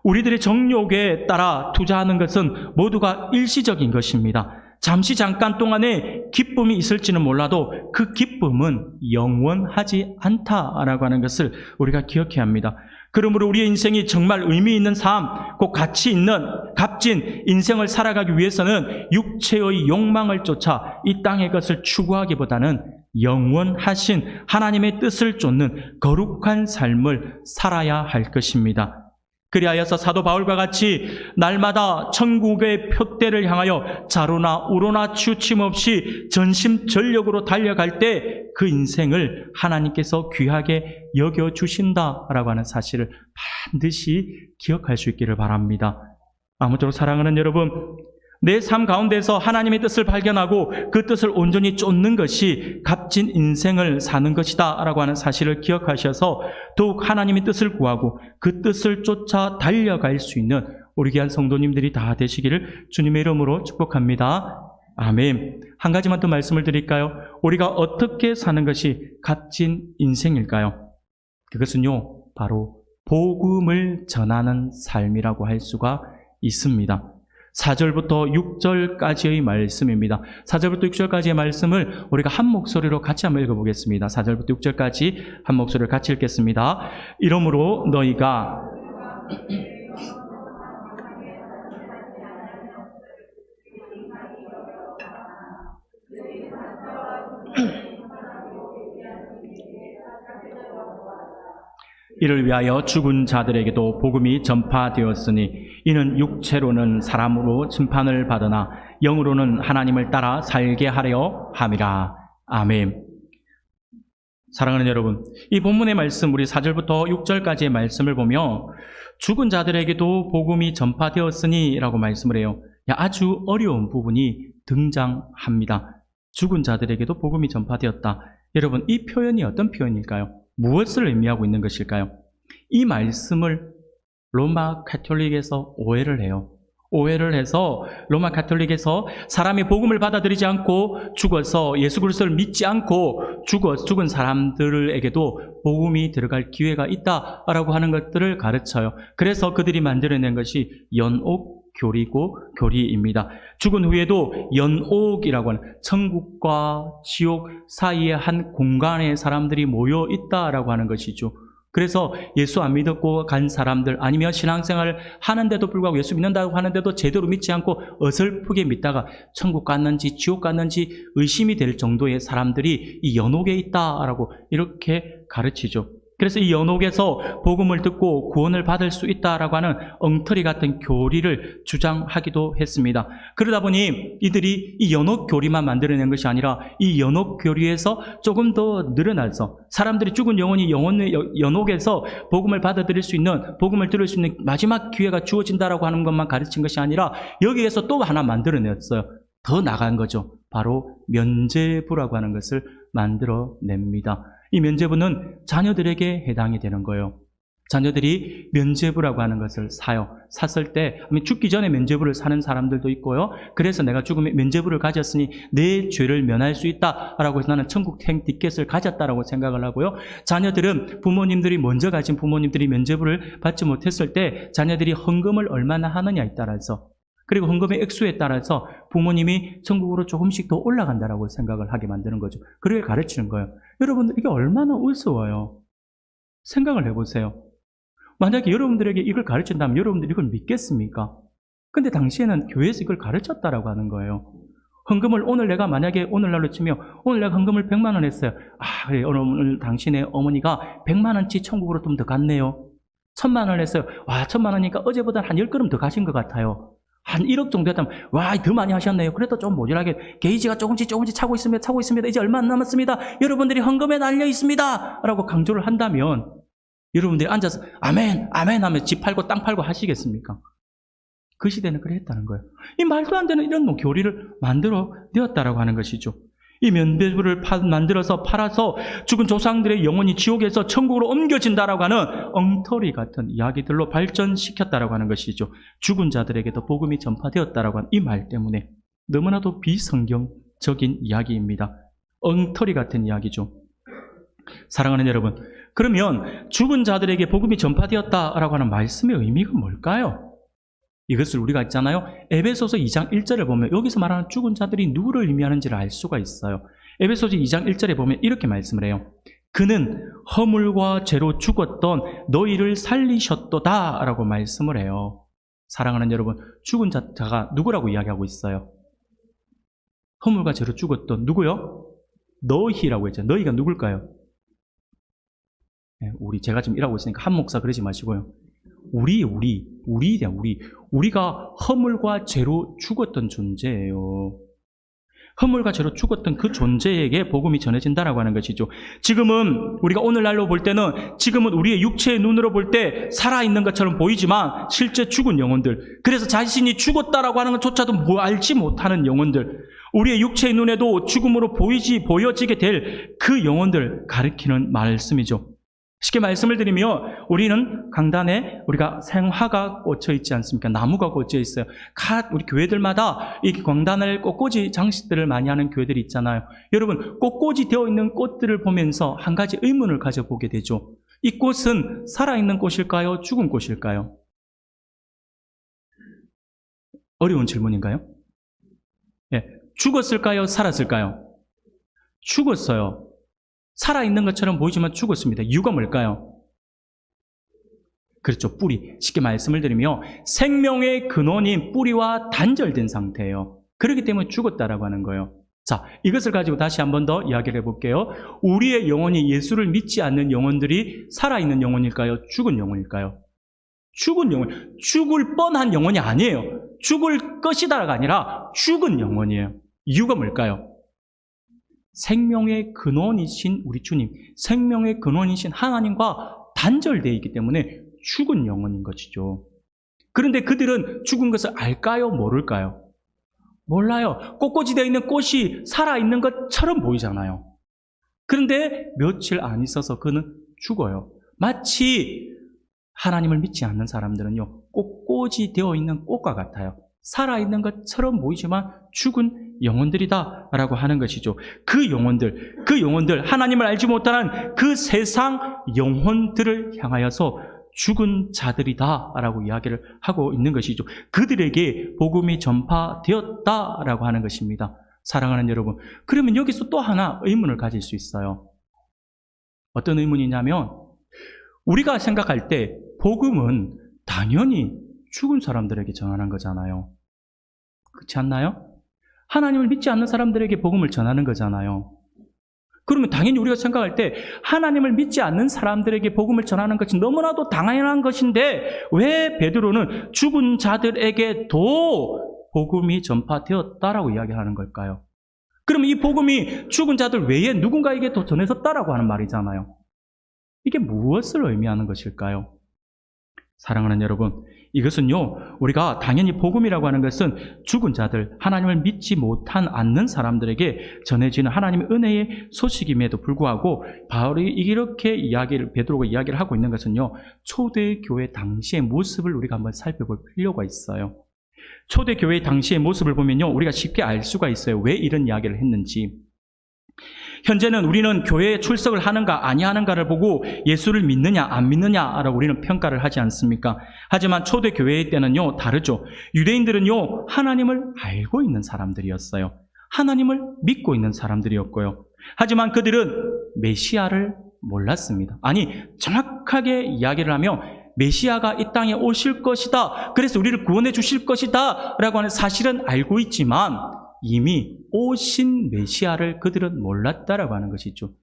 우리들의 정욕에 따라 투자하는 것은 모두가 일시적인 것입니다. 잠시 잠깐 동안의 기쁨이 있을지는 몰라도 그 기쁨은 영원하지 않다라고 하는 것을 우리가 기억해야 합니다. 그러므로 우리의 인생이 정말 의미 있는 삶, 곧 가치 있는 값진 인생을 살아가기 위해서는 육체의 욕망을 쫓아 이 땅의 것을 추구하기보다는 영원하신 하나님의 뜻을 쫓는 거룩한 삶을 살아야 할 것입니다. 그리하여서 사도 바울과 같이 날마다 천국의 표대를 향하여 자로나 우로나 치우침 없이 전심전력으로 달려갈 때 그 인생을 하나님께서 귀하게 여겨주신다라고 하는 사실을 반드시 기억할 수 있기를 바랍니다. 아무쪼록 사랑하는 여러분, 내 삶 가운데서 하나님의 뜻을 발견하고 그 뜻을 온전히 쫓는 것이 값진 인생을 사는 것이다 라고 하는 사실을 기억하셔서 더욱 하나님의 뜻을 구하고 그 뜻을 쫓아 달려갈 수 있는 우리 귀한 성도님들이 다 되시기를 주님의 이름으로 축복합니다. 아멘. 한 가지만 더 말씀을 드릴까요? 우리가 어떻게 사는 것이 값진 인생일까요? 그것은요, 바로 복음을 전하는 삶이라고 할 수가 있습니다. 4절부터 6절까지의 말씀입니다. 4절부터 6절까지의 말씀을 우리가 한 목소리로 같이 한번 읽어보겠습니다. 4절부터 6절까지 한 목소리로 같이 읽겠습니다. 이러므로 너희가 이를 위하여 죽은 자들에게도 복음이 전파되었으니 이는 육체로는 사람으로 심판을 받으나 영으로는 하나님을 따라 살게 하려 함이라. 아멘. 사랑하는 여러분, 이 본문의 말씀, 우리 4절부터 6절까지의 말씀을 보며 죽은 자들에게도 복음이 전파되었으니 라고 말씀을 해요. 아주 어려운 부분이 등장합니다. 죽은 자들에게도 복음이 전파되었다. 여러분, 이 표현이 어떤 표현일까요? 무엇을 의미하고 있는 것일까요? 이 말씀을 로마 가톨릭에서 오해를 해요. 오해를 해서 로마 가톨릭에서 사람이 복음을 받아들이지 않고 죽어서 예수 그리스도를 믿지 않고 죽은 사람들에게도 복음이 들어갈 기회가 있다라고 하는 것들을 가르쳐요. 그래서 그들이 만들어낸 것이 연옥교리고 교리입니다. 죽은 후에도 연옥이라고 하는 천국과 지옥 사이에 한 공간에 사람들이 모여 있다라고 하는 것이죠. 그래서 예수 안 믿었고 간 사람들, 아니면 신앙생활을 하는데도 불구하고 예수 믿는다고 하는데도 제대로 믿지 않고 어설프게 믿다가 천국 갔는지 지옥 갔는지 의심이 될 정도의 사람들이 이 연옥에 있다라고 이렇게 가르치죠. 그래서 이 연옥에서 복음을 듣고 구원을 받을 수 있다라고 하는 엉터리 같은 교리를 주장하기도 했습니다. 그러다 보니 이들이 이 연옥 교리만 만들어낸 것이 아니라 이 연옥 교리에서 조금 더 늘어나서 사람들이 죽은 영혼이 연옥에서 복음을 받아들일 수 있는, 복음을 들을 수 있는 마지막 기회가 주어진다라고 하는 것만 가르친 것이 아니라 여기에서 또 하나 만들어냈어요. 더 나간 거죠. 바로 면죄부라고 하는 것을 만들어냅니다. 이 면죄부는 자녀들에게 해당이 되는 거예요. 자녀들이 면죄부라고 하는 것을 사요. 샀을 때 죽기 전에 면죄부를 사는 사람들도 있고요. 그래서 내가 죽으면 면죄부를 가졌으니 내 죄를 면할 수 있다라고 해서 나는 천국 티켓을 가졌다라고 생각을 하고요. 자녀들은 부모님들이 먼저 가진 부모님들이 면죄부를 받지 못했을 때 자녀들이 헌금을 얼마나 하느냐에 따라서, 그리고 헌금의 액수에 따라서 부모님이 천국으로 조금씩 더 올라간다라고 생각을 하게 만드는 거죠. 그렇게 가르치는 거예요. 여러분들 이게 얼마나 우스워요. 생각을 해보세요. 만약에 여러분들에게 이걸 가르친다면 여러분들이 이걸 믿겠습니까? 근데 당시에는 교회에서 이걸 가르쳤다라고 하는 거예요. 헌금을 만약에 오늘날로 치면 오늘 내가 헌금을 100만 원 했어요. 그래, 오늘 당신의 어머니가 100만 원치 천국으로 좀 더 갔네요. 1000만 원 했어요. 1000만 원이니까 어제보다 한 10걸음 더 가신 것 같아요. 한 1억 정도 했다면 더 많이 하셨네요. 그래도 좀 모자라게 게이지가 조금씩 차고 있습니다. 이제 얼마 안 남았습니다. 여러분들이 헌금에 달려 있습니다 라고 강조를 한다면 여러분들이 앉아서 아멘 하면 집 팔고 땅 팔고 하시겠습니까? 그 시대는 그랬다는 거예요. 이 말도 안 되는 이런 교리를 만들어 내었다라고 하는 것이죠. 이 면죄부를 만들어서 팔아서 죽은 조상들의 영혼이 지옥에서 천국으로 옮겨진다라고 하는 엉터리 같은 이야기들로 발전시켰다라고 하는 것이죠. 죽은 자들에게도 복음이 전파되었다라고 하는 이 말 때문에 너무나도 비성경적인 이야기입니다. 엉터리 같은 이야기죠. 사랑하는 여러분, 그러면 죽은 자들에게 복음이 전파되었다라고 하는 말씀의 의미가 뭘까요? 이것을 우리가 있잖아요. 에베소서 2장 1절을 보면 여기서 말하는 죽은 자들이 누구를 의미하는지를 알 수가 있어요. 에베소서 2장 1절에 보면 이렇게 말씀을 해요. 그는 허물과 죄로 죽었던 너희를 살리셨도다 라고 말씀을 해요. 사랑하는 여러분, 죽은 자가 누구라고 이야기하고 있어요? 허물과 죄로 죽었던 누구요? 너희라고 했죠. 너희가 누굴까요? 제가 지금 일하고 있으니까 한 목사 그러지 마시고요. 우리가 허물과 죄로 죽었던 존재예요. 허물과 죄로 죽었던 그 존재에게 복음이 전해진다라고 하는 것이죠. 지금은 우리가 오늘날로 볼 때는 지금은 우리의 육체의 눈으로 볼 때 살아있는 것처럼 보이지만 실제 죽은 영혼들, 그래서 자신이 죽었다라고 하는 것조차도 알지 못하는 영혼들, 우리의 육체의 눈에도 죽음으로 보여지게 될 그 영혼들 가리키는 말씀이죠. 쉽게 말씀을 드리면 우리는 강단에 우리가 생화가 꽂혀 있지 않습니까? 나무가 꽂혀 있어요. 우리 교회들마다 이 광단을 꽃꽂이 장식들을 많이 하는 교회들이 있잖아요. 여러분, 꽃꽂이 되어 있는 꽃들을 보면서 한 가지 의문을 가져보게 되죠. 이 꽃은 살아있는 꽃일까요? 죽은 꽃일까요? 어려운 질문인가요? 죽었을까요? 살았을까요? 죽었어요. 살아있는 것처럼 보이지만 죽었습니다. 이유가 뭘까요? 그렇죠. 뿌리. 쉽게 말씀을 드리면 생명의 근원인 뿌리와 단절된 상태예요. 그렇기 때문에 죽었다라고 하는 거예요. 자, 이것을 가지고 다시 한 번 더 이야기를 해볼게요. 우리의 영혼이 예수를 믿지 않는 영혼들이 살아있는 영혼일까요? 죽은 영혼일까요? 죽은 영혼. 죽을 뻔한 영혼이 아니에요. 죽을 것이다가 아니라 죽은 영혼이에요. 이유가 뭘까요? 생명의 근원이신 우리 주님, 생명의 근원이신 하나님과 단절되어 있기 때문에 죽은 영혼인 것이죠. 그런데 그들은 죽은 것을 알까요? 모를까요? 몰라요. 꽃꽂이 되어 있는 꽃이 살아있는 것처럼 보이잖아요. 그런데 며칠 안 있어서 그는 죽어요. 마치 하나님을 믿지 않는 사람들은요, 꽃꽂이 되어 있는 꽃과 같아요. 살아있는 것처럼 보이지만 죽은 영혼들이다라고 하는 것이죠. 그 영혼들, 하나님을 알지 못하는 그 세상 영혼들을 향하여서 죽은 자들이다라고 이야기를 하고 있는 것이죠. 그들에게 복음이 전파되었다라고 하는 것입니다. 사랑하는 여러분, 그러면 여기서 또 하나 의문을 가질 수 있어요. 어떤 의문이냐면 우리가 생각할 때 복음은 당연히 죽은 사람들에게 전하는 거잖아요. 그렇지 않나요? 하나님을 믿지 않는 사람들에게 복음을 전하는 거잖아요. 그러면 당연히 우리가 생각할 때 하나님을 믿지 않는 사람들에게 복음을 전하는 것이 너무나도 당연한 것인데 왜 베드로는 죽은 자들에게도 복음이 전파되었다라고 이야기하는 걸까요? 그러면 이 복음이 죽은 자들 외에 누군가에게 더 전해졌다라고 하는 말이잖아요. 이게 무엇을 의미하는 것일까요? 사랑하는 여러분, 이것은요, 우리가 당연히 복음이라고 하는 것은 죽은 자들, 하나님을 믿지 못한 않는 사람들에게 전해지는 하나님의 은혜의 소식임에도 불구하고 바울이 이렇게 베드로가 이야기를 하고 있는 것은요, 초대교회 당시의 모습을 우리가 한번 살펴볼 필요가 있어요. 초대교회 당시의 모습을 보면요, 우리가 쉽게 알 수가 있어요. 왜 이런 이야기를 했는지. 현재는 우리는 교회에 출석을 하는가 아니하는가를 보고 예수를 믿느냐 안 믿느냐라고 우리는 평가를 하지 않습니까? 하지만 초대교회 때는요, 다르죠. 유대인들은요, 하나님을 알고 있는 사람들이었어요. 하나님을 믿고 있는 사람들이었고요. 하지만 그들은 메시아를 몰랐습니다. 아니, 정확하게 이야기를 하면 메시아가 이 땅에 오실 것이다, 그래서 우리를 구원해 주실 것이다 라고 하는 사실은 알고 있지만 이미 오신 메시아를 그들은 몰랐다라고 하는 것이죠.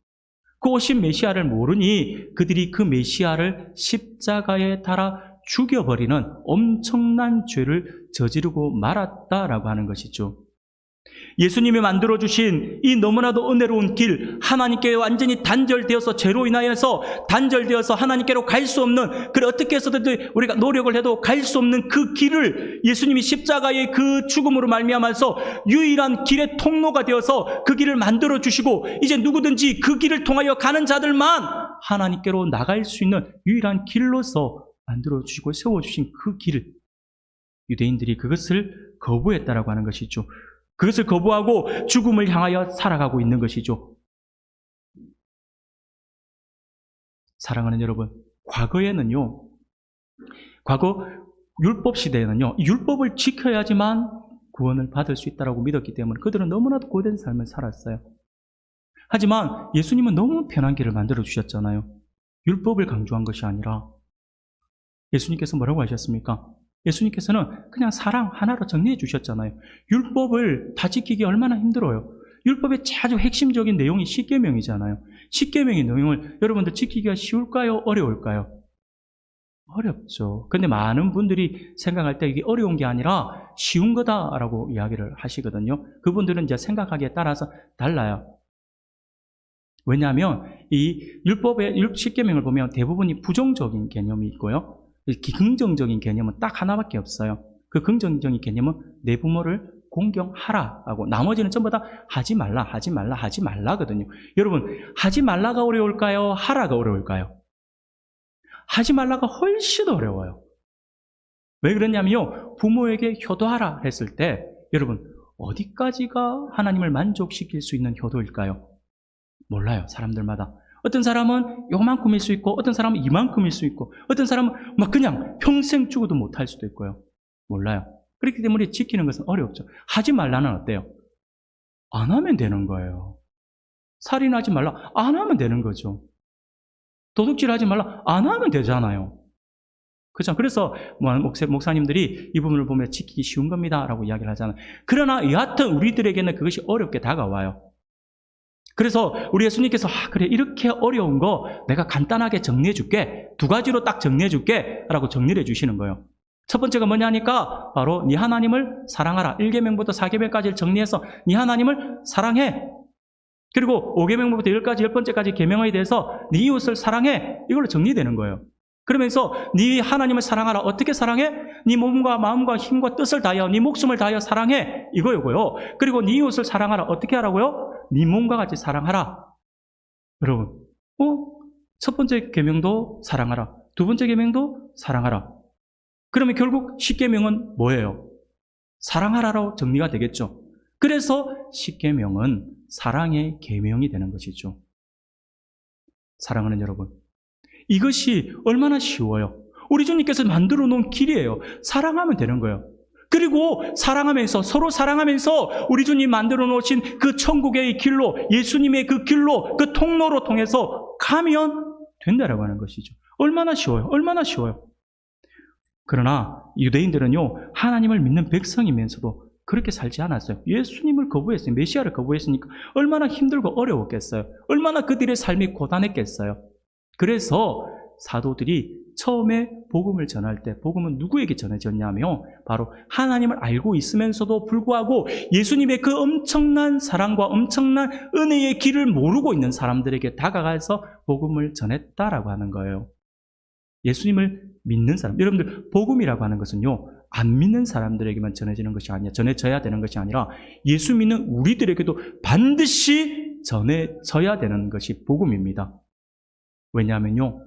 그 오신 메시아를 모르니 그들이 그 메시아를 십자가에 달아 죽여버리는 엄청난 죄를 저지르고 말았다라고 하는 것이죠. 예수님이 만들어주신 이 너무나도 은혜로운 길, 하나님께 완전히 단절되어서 죄로 인하여서 단절되어서 하나님께로 갈 수 없는, 그래 어떻게 해서든 우리가 노력을 해도 갈 수 없는 그 길을 예수님이 십자가의 그 죽음으로 말미암아서 유일한 길의 통로가 되어서 그 길을 만들어주시고 이제 누구든지 그 길을 통하여 가는 자들만 하나님께로 나갈 수 있는 유일한 길로서 만들어주시고 세워주신 그 길을 유대인들이 그것을 거부했다라고 하는 것이죠. 그것을 거부하고 죽음을 향하여 살아가고 있는 것이죠. 사랑하는 여러분, 과거에는요, 과거 율법 시대에는요, 율법을 지켜야지만 구원을 받을 수 있다고 믿었기 때문에 그들은 너무나도 고된 삶을 살았어요. 하지만 예수님은 너무 편한 길을 만들어 주셨잖아요. 율법을 강조한 것이 아니라 예수님께서 뭐라고 하셨습니까? 예수님께서는 그냥 사랑 하나로 정리해 주셨잖아요. 율법을 다 지키기 얼마나 힘들어요. 율법의 아주 핵심적인 내용이 십계명이잖아요. 십계명의 내용을 여러분들 지키기가 쉬울까요? 어려울까요? 어렵죠. 근데 많은 분들이 생각할 때 이게 어려운 게 아니라 쉬운 거다라고 이야기를 하시거든요. 그분들은 이제 생각하기에 따라서 달라요. 왜냐하면 이 율법의 십계명을 보면 대부분이 부정적인 개념이 있고요. 긍정적인 개념은 딱 하나밖에 없어요. 그 긍정적인 개념은 내 부모를 공경하라라고, 나머지는 전부 다 하지 말라, 하지 말라, 하지 말라거든요. 여러분, 하지 말라가 어려울까요? 하라가 어려울까요? 하지 말라가 훨씬 어려워요. 왜 그러냐면요, 부모에게 효도하라 했을 때 여러분, 어디까지가 하나님을 만족시킬 수 있는 효도일까요? 몰라요, 사람들마다. 어떤 사람은 요만큼일 수 있고, 어떤 사람은 이만큼일 수 있고, 어떤 사람은 막 그냥 평생 죽어도 못할 수도 있고요. 몰라요. 그렇기 때문에 지키는 것은 어렵죠. 하지 말라는 어때요? 안 하면 되는 거예요. 살인하지 말라, 안 하면 되는 거죠. 도둑질하지 말라, 안 하면 되잖아요. 그렇죠? 그래서 목사님들이 이 부분을 보면 지키기 쉬운 겁니다 라고 이야기를 하잖아요. 그러나 여하튼 우리들에게는 그것이 어렵게 다가와요. 그래서 우리 예수님께서 그래, 이렇게 어려운 거 내가 간단하게 정리해 줄게, 두 가지로 딱 정리해 줄게 라고 정리를 해 주시는 거예요. 첫 번째가 뭐냐니까 바로 네 하나님을 사랑하라. 1계명부터 4계명까지를 정리해서 네 하나님을 사랑해. 그리고 5계명부터 10번째까지 계명에 대해서 네 이웃을 사랑해. 이걸로 정리되는 거예요. 그러면서 네 하나님을 사랑하라. 어떻게 사랑해? 네 몸과 마음과 힘과 뜻을 다하여 네 목숨을 다하여 사랑해. 이거요고요. 그리고 네 이웃을 사랑하라. 어떻게 하라고요? 네 몸과 같이 사랑하라. 여러분, 첫 번째 계명도 사랑하라. 두 번째 계명도 사랑하라. 그러면 결국 10계명은 뭐예요? 사랑하라로 정리가 되겠죠. 그래서 10계명은 사랑의 계명이 되는 것이죠. 사랑하는 여러분, 이것이 얼마나 쉬워요. 우리 주님께서 만들어 놓은 길이에요. 사랑하면 되는 거예요. 그리고 사랑하면서, 서로 사랑하면서 우리 주님 만들어 놓으신 그 천국의 길로, 예수님의 그 길로, 그 통로로 통해서 가면 된다라고 하는 것이죠. 얼마나 쉬워요. 얼마나 쉬워요. 그러나 유대인들은요, 하나님을 믿는 백성이면서도 그렇게 살지 않았어요. 예수님을 거부했어요. 메시아를 거부했으니까 얼마나 힘들고 어려웠겠어요. 얼마나 그들의 삶이 고단했겠어요. 그래서 사도들이 처음에 복음을 전할 때 복음은 누구에게 전해졌냐면 바로 하나님을 알고 있으면서도 불구하고 예수님의 그 엄청난 사랑과 엄청난 은혜의 길을 모르고 있는 사람들에게 다가가서 복음을 전했다라고 하는 거예요. 예수님을 믿는 사람. 여러분들, 복음이라고 하는 것은요, 안 믿는 사람들에게만 전해지는 것이 아니라, 전해져야 되는 것이 아니라 예수 믿는 우리들에게도 반드시 전해져야 되는 것이 복음입니다. 왜냐하면요,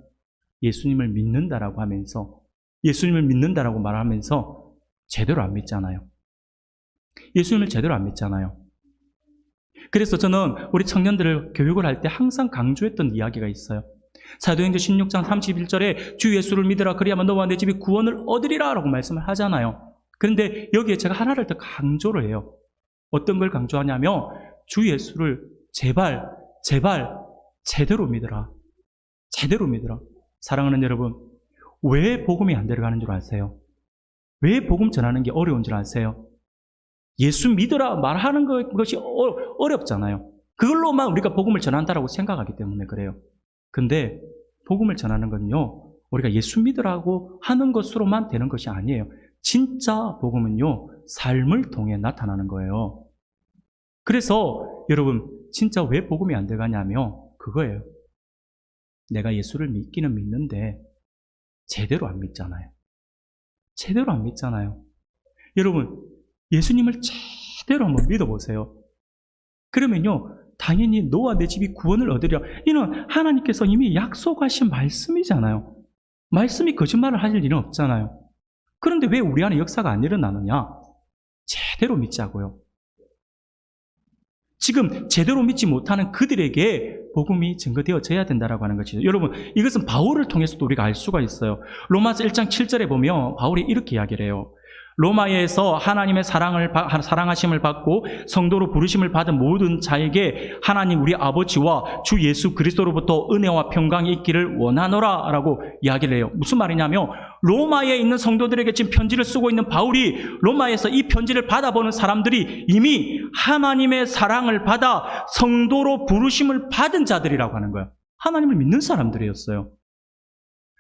예수님을 믿는다라고 하면서, 예수님을 믿는다라고 말하면서 제대로 안 믿잖아요. 예수님을 제대로 안 믿잖아요. 그래서 저는 우리 청년들을 교육을 할 때 항상 강조했던 이야기가 있어요. 사도행전 16장 31절에 주 예수를 믿으라 그리하면 너와 내 집이 구원을 얻으리라 라고 말씀을 하잖아요. 그런데 여기에 제가 하나를 더 강조를 해요. 어떤 걸 강조하냐면 주 예수를 제발 제대로 믿으라. 제대로 믿으라. 사랑하는 여러분, 왜 복음이 안 들어가는 줄 아세요? 왜 복음 전하는 게 어려운 줄 아세요? 예수 믿으라 말하는 것이 어렵잖아요. 그걸로만 우리가 복음을 전한다라고 생각하기 때문에 그래요. 근데 복음을 전하는 건요, 우리가 예수 믿으라고 하는 것으로만 되는 것이 아니에요. 진짜 복음은요, 삶을 통해 나타나는 거예요. 그래서 여러분, 진짜 왜 복음이 안 들어가냐면 그거예요. 내가 예수를 믿기는 믿는데 제대로 안 믿잖아요. 제대로 안 믿잖아요. 여러분, 예수님을 제대로 한번 믿어보세요. 그러면요, 당연히 너와 내 집이 구원을 얻으리라. 이는 하나님께서 이미 약속하신 말씀이잖아요. 말씀이 거짓말을 하실 일은 없잖아요. 그런데 왜 우리 안에 역사가 안 일어나느냐? 제대로 믿자고요. 지금 제대로 믿지 못하는 그들에게 복음이 증거되어져야 된다고 하는 것이죠. 여러분, 이것은 바울을 통해서도 우리가 알 수가 있어요. 로마서 1장 7절에 보면 바울이 이렇게 이야기를 해요. 로마에서 하나님의 사랑하심을 받고 성도로 부르심을 받은 모든 자에게 하나님 우리 아버지와 주 예수 그리스도로부터 은혜와 평강이 있기를 원하노라 라고 이야기를 해요. 무슨 말이냐면 로마에 있는 성도들에게 지금 편지를 쓰고 있는 바울이 로마에서 이 편지를 받아보는 사람들이 이미 하나님의 사랑을 받아 성도로 부르심을 받은 자들이라고 하는 거예요. 하나님을 믿는 사람들이었어요.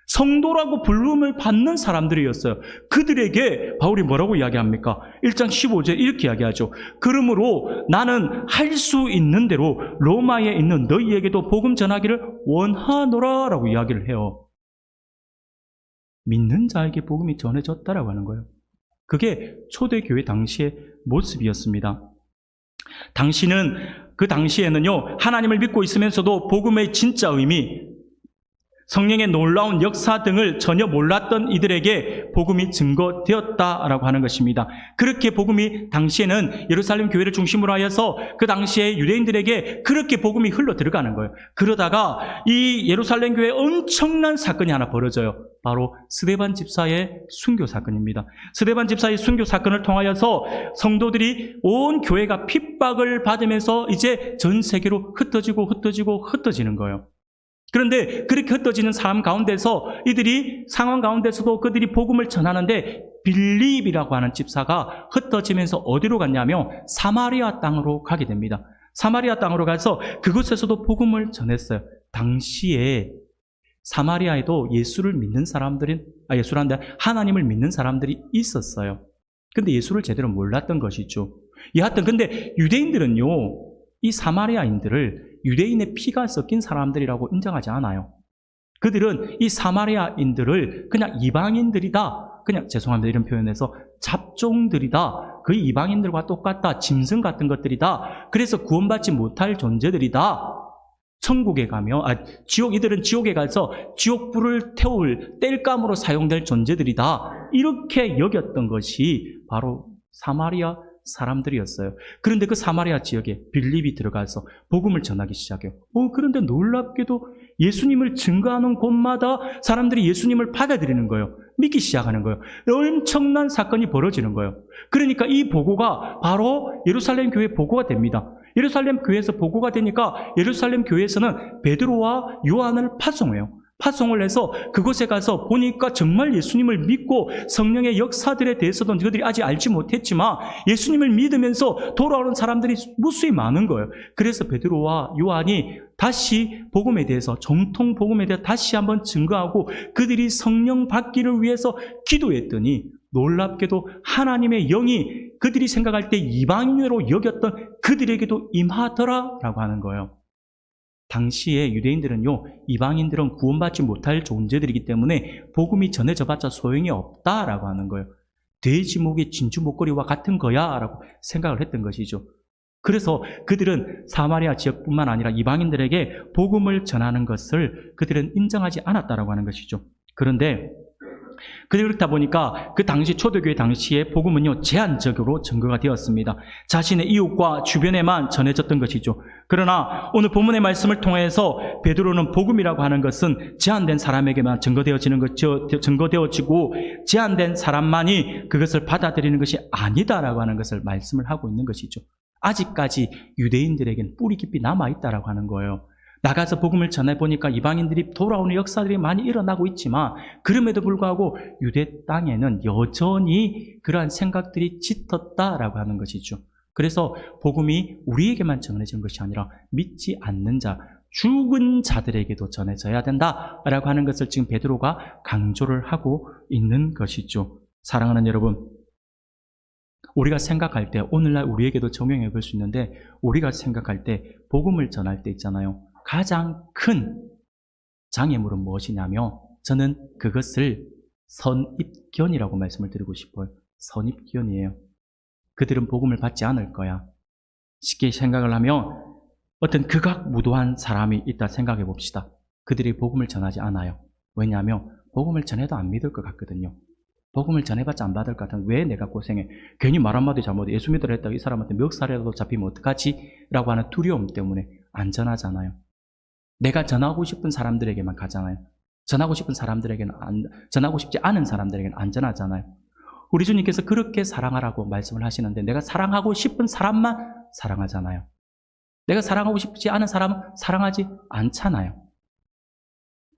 성도라고 부름을 받는 사람들이었어요. 그들에게 바울이 뭐라고 이야기합니까? 1장 15절 이렇게 이야기하죠. 그러므로 나는 할 수 있는 대로 로마에 있는 너희에게도 복음 전하기를 원하노라 라고 이야기를 해요. 믿는 자에게 복음이 전해졌다라고 하는 거예요. 그게 초대교회 당시의 모습이었습니다. 그 당시에는요, 하나님을 믿고 있으면서도 복음의 진짜 의미, 성령의 놀라운 역사 등을 전혀 몰랐던 이들에게 복음이 증거되었다라고 하는 것입니다. 그렇게 복음이 당시에는 예루살렘 교회를 중심으로 하여서 그 당시에 유대인들에게 그렇게 복음이 흘러 들어가는 거예요. 그러다가 이 예루살렘 교회에 엄청난 사건이 하나 벌어져요. 바로 스데반 집사의 순교 사건입니다. 스데반 집사의 순교 사건을 통하여서 성도들이 온 교회가 핍박을 받으면서 이제 전 세계로 흩어지는 거예요. 그런데 그렇게 흩어지는 상황 가운데서도 그들이 복음을 전하는데 빌립이라고 하는 집사가 흩어지면서 어디로 갔냐면 사마리아 땅으로 가게 됩니다. 사마리아 땅으로 가서 그곳에서도 복음을 전했어요. 당시에 사마리아에도 하나님을 믿는 사람들이 있었어요. 근데 예수를 제대로 몰랐던 것이죠. 여하튼 근데 유대인들은요, 이 사마리아인들을 유대인의 피가 섞인 사람들이라고 인정하지 않아요. 그들은 이 사마리아인들을 그냥 이방인들이다, 그냥 죄송합니다 이런 표현에서 잡종들이다, 그 이방인들과 똑같다, 짐승 같은 것들이다, 그래서 구원받지 못할 존재들이다, 천국에 가면 이들은 지옥에 가서 지옥불을 태울 땔감으로 사용될 존재들이다, 이렇게 여겼던 것이 바로 사마리아 사람들이었어요. 그런데 그 사마리아 지역에 빌립이 들어가서 복음을 전하기 시작해요. 그런데 놀랍게도 예수님을 증거하는 곳마다 사람들이 예수님을 받아들이는 거예요. 믿기 시작하는 거예요. 엄청난 사건이 벌어지는 거예요. 그러니까 이 보고가 바로 예루살렘 교회 보고가 됩니다. 예루살렘 교회에서 보고가 되니까 예루살렘 교회에서는 베드로와 요한을 파송을 해서 그곳에 가서 보니까 정말 예수님을 믿고 성령의 역사들에 대해서도 그들이 아직 알지 못했지만 예수님을 믿으면서 돌아오는 사람들이 무수히 많은 거예요. 그래서 베드로와 요한이 다시 복음에 대해서, 정통 복음에 대해서 다시 한번 증거하고 그들이 성령 받기를 위해서 기도했더니 놀랍게도 하나님의 영이 그들이 생각할 때 이방인으로 여겼던 그들에게도 임하더라라고 하는 거예요. 당시에 유대인들은요, 이방인들은 구원받지 못할 존재들이기 때문에 복음이 전해져봤자 소용이 없다라고 하는 거예요. 돼지 목의 진주 목걸이와 같은 거야 라고 생각을 했던 것이죠. 그래서 그들은 사마리아 지역뿐만 아니라 이방인들에게 복음을 전하는 것을 그들은 인정하지 않았다라고 하는 것이죠. 그런데 그렇다 보니까 그 당시 초대교회 당시에 복음은요, 제한적으로 증거가 되었습니다. 자신의 이웃과 주변에만 전해졌던 것이죠. 그러나 오늘 본문의 말씀을 통해서 베드로는 복음이라고 하는 것은 제한된 사람에게만 증거되어지고 제한된 사람만이 그것을 받아들이는 것이 아니다라고 하는 것을 말씀을 하고 있는 것이죠. 아직까지 유대인들에게는 뿌리 깊이 남아있다라고 하는 거예요. 나가서 복음을 전해보니까 이방인들이 돌아오는 역사들이 많이 일어나고 있지만 그럼에도 불구하고 유대 땅에는 여전히 그러한 생각들이 짙었다라고 하는 것이죠. 그래서 복음이 우리에게만 전해진 것이 아니라 믿지 않는 자, 죽은 자들에게도 전해져야 된다라고 하는 것을 지금 베드로가 강조를 하고 있는 것이죠. 사랑하는 여러분, 우리가 생각할 때 오늘날 우리에게도 적용해 볼 수 있는데 우리가 생각할 때 복음을 전할 때 있잖아요. 가장 큰 장애물은 무엇이냐면 저는 그것을 선입견이라고 말씀을 드리고 싶어요. 선입견이에요. 그들은 복음을 받지 않을 거야. 쉽게 생각을 하면 어떤 극악무도한 사람이 있다 생각해 봅시다. 그들이 복음을 전하지 않아요. 왜냐하면 복음을 전해도 안 믿을 것 같거든요. 복음을 전해봤자 안 받을 것 같으면 왜 내가 고생해? 괜히 말 한마디 잘못해 예수 믿으라 했다고 이 사람한테 멱살이라도 잡히면 어떡하지? 라고 하는 두려움 때문에 안 전하잖아요. 내가 전하고 싶은 사람들에게만 가잖아요. 전하고 싶지 않은 사람들에게는 안 전하잖아요. 우리 주님께서 그렇게 사랑하라고 말씀을 하시는데 내가 사랑하고 싶은 사람만 사랑하잖아요. 내가 사랑하고 싶지 않은 사람은 사랑하지 않잖아요.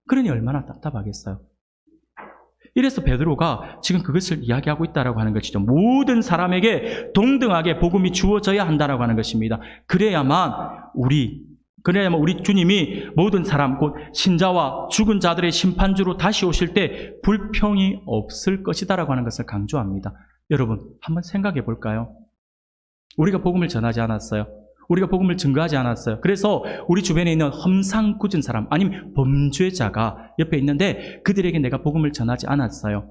그러니 얼마나 답답하겠어요. 이래서 베드로가 지금 그것을 이야기하고 있다라고 하는 것이죠. 모든 사람에게 동등하게 복음이 주어져야 한다라고 하는 것입니다. 그래야만 우리 주님이 모든 사람 곧 신자와 죽은 자들의 심판주로 다시 오실 때 불평이 없을 것이다라고 하는 것을 강조합니다. 여러분 한번 생각해 볼까요? 우리가 복음을 전하지 않았어요. 우리가 복음을 증거하지 않았어요. 그래서 우리 주변에 있는 험상궂은 사람 아니면 범죄자가 옆에 있는데 그들에게 내가 복음을 전하지 않았어요.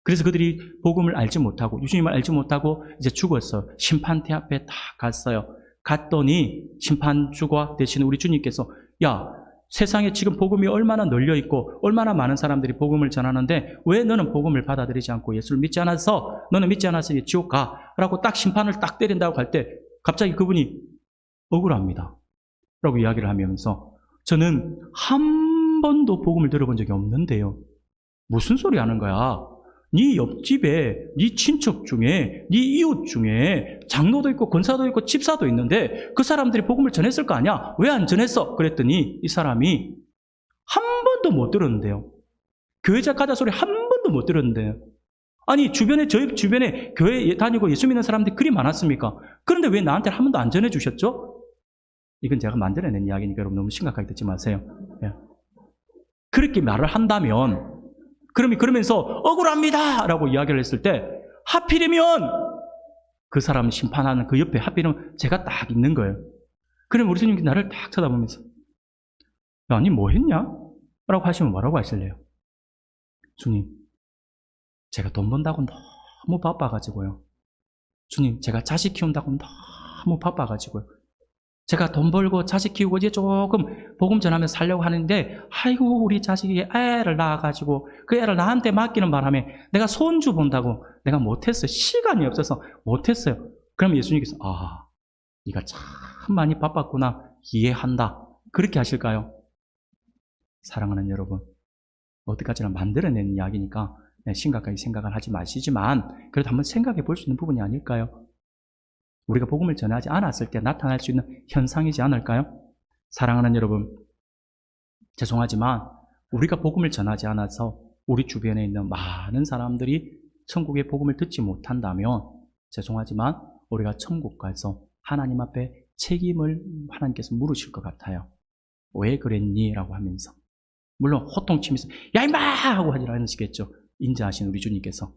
그래서 그들이 복음을 알지 못하고 주님을 알지 못하고 이제 죽었어요. 심판대 앞에 다 갔어요. 갔더니 심판주가 되시는 우리 주님께서 야, 세상에 지금 복음이 얼마나 널려 있고 얼마나 많은 사람들이 복음을 전하는데 왜 너는 복음을 받아들이지 않고 예수를 믿지 않아서 너는 믿지 않았으니 지옥 가라고 딱 심판을 딱 때린다고 할 때 갑자기 그분이 억울합니다 라고 이야기를 하면서 저는 한 번도 복음을 들어본 적이 없는데요. 무슨 소리 하는 거야? 네 옆집에 네 친척 중에 네 이웃 중에 장로도 있고 권사도 있고 집사도 있는데 그 사람들이 복음을 전했을 거 아니야? 왜 안 전했어? 그랬더니 이 사람이 한 번도 못 들었는데요. 교회자 가자 소리 한 번도 못 들었는데요. 아니 저희 주변에 교회 다니고 예수 믿는 사람들이 그리 많았습니까? 그런데 왜 나한테 한 번도 안 전해주셨죠? 이건 제가 만들어낸 이야기니까 여러분 너무 심각하게 듣지 마세요. 그렇게 말을 한다면 그러면서 억울합니다 라고 이야기를 했을 때 하필이면 그 사람을 심판하는 그 옆에 하필이면 제가 딱 있는 거예요. 그러면 우리 주님이 나를 딱 쳐다보면서 아니 뭐 했냐? 라고 하시면 뭐라고 하실래요? 주님 제가 돈 번다고 너무 바빠가지고요. 주님 제가 자식 키운다고 너무 바빠가지고요. 제가 돈 벌고 자식 키우고 이제 조금 복음 전하면서 살려고 하는데 아이고 우리 자식이 애를 낳아가지고 그 애를 나한테 맡기는 바람에 내가 손주 본다고 내가 못했어요. 시간이 없어서 못했어요. 그럼 예수님께서 네가 참 많이 바빴구나 이해한다 그렇게 하실까요? 사랑하는 여러분 어디까지나 만들어낸 이야기니까 심각하게 생각을 하지 마시지만 그래도 한번 생각해 볼 수 있는 부분이 아닐까요? 우리가 복음을 전하지 않았을 때 나타날 수 있는 현상이지 않을까요? 사랑하는 여러분, 죄송하지만 우리가 복음을 전하지 않아서 우리 주변에 있는 많은 사람들이 천국의 복음을 듣지 못한다면 죄송하지만 우리가 천국 가서 하나님 앞에 책임을 하나님께서 물으실 것 같아요. 왜 그랬니? 라고 하면서 물론 호통치면서 야 임마! 하고 하지 않으시겠죠. 인자하신 우리 주님께서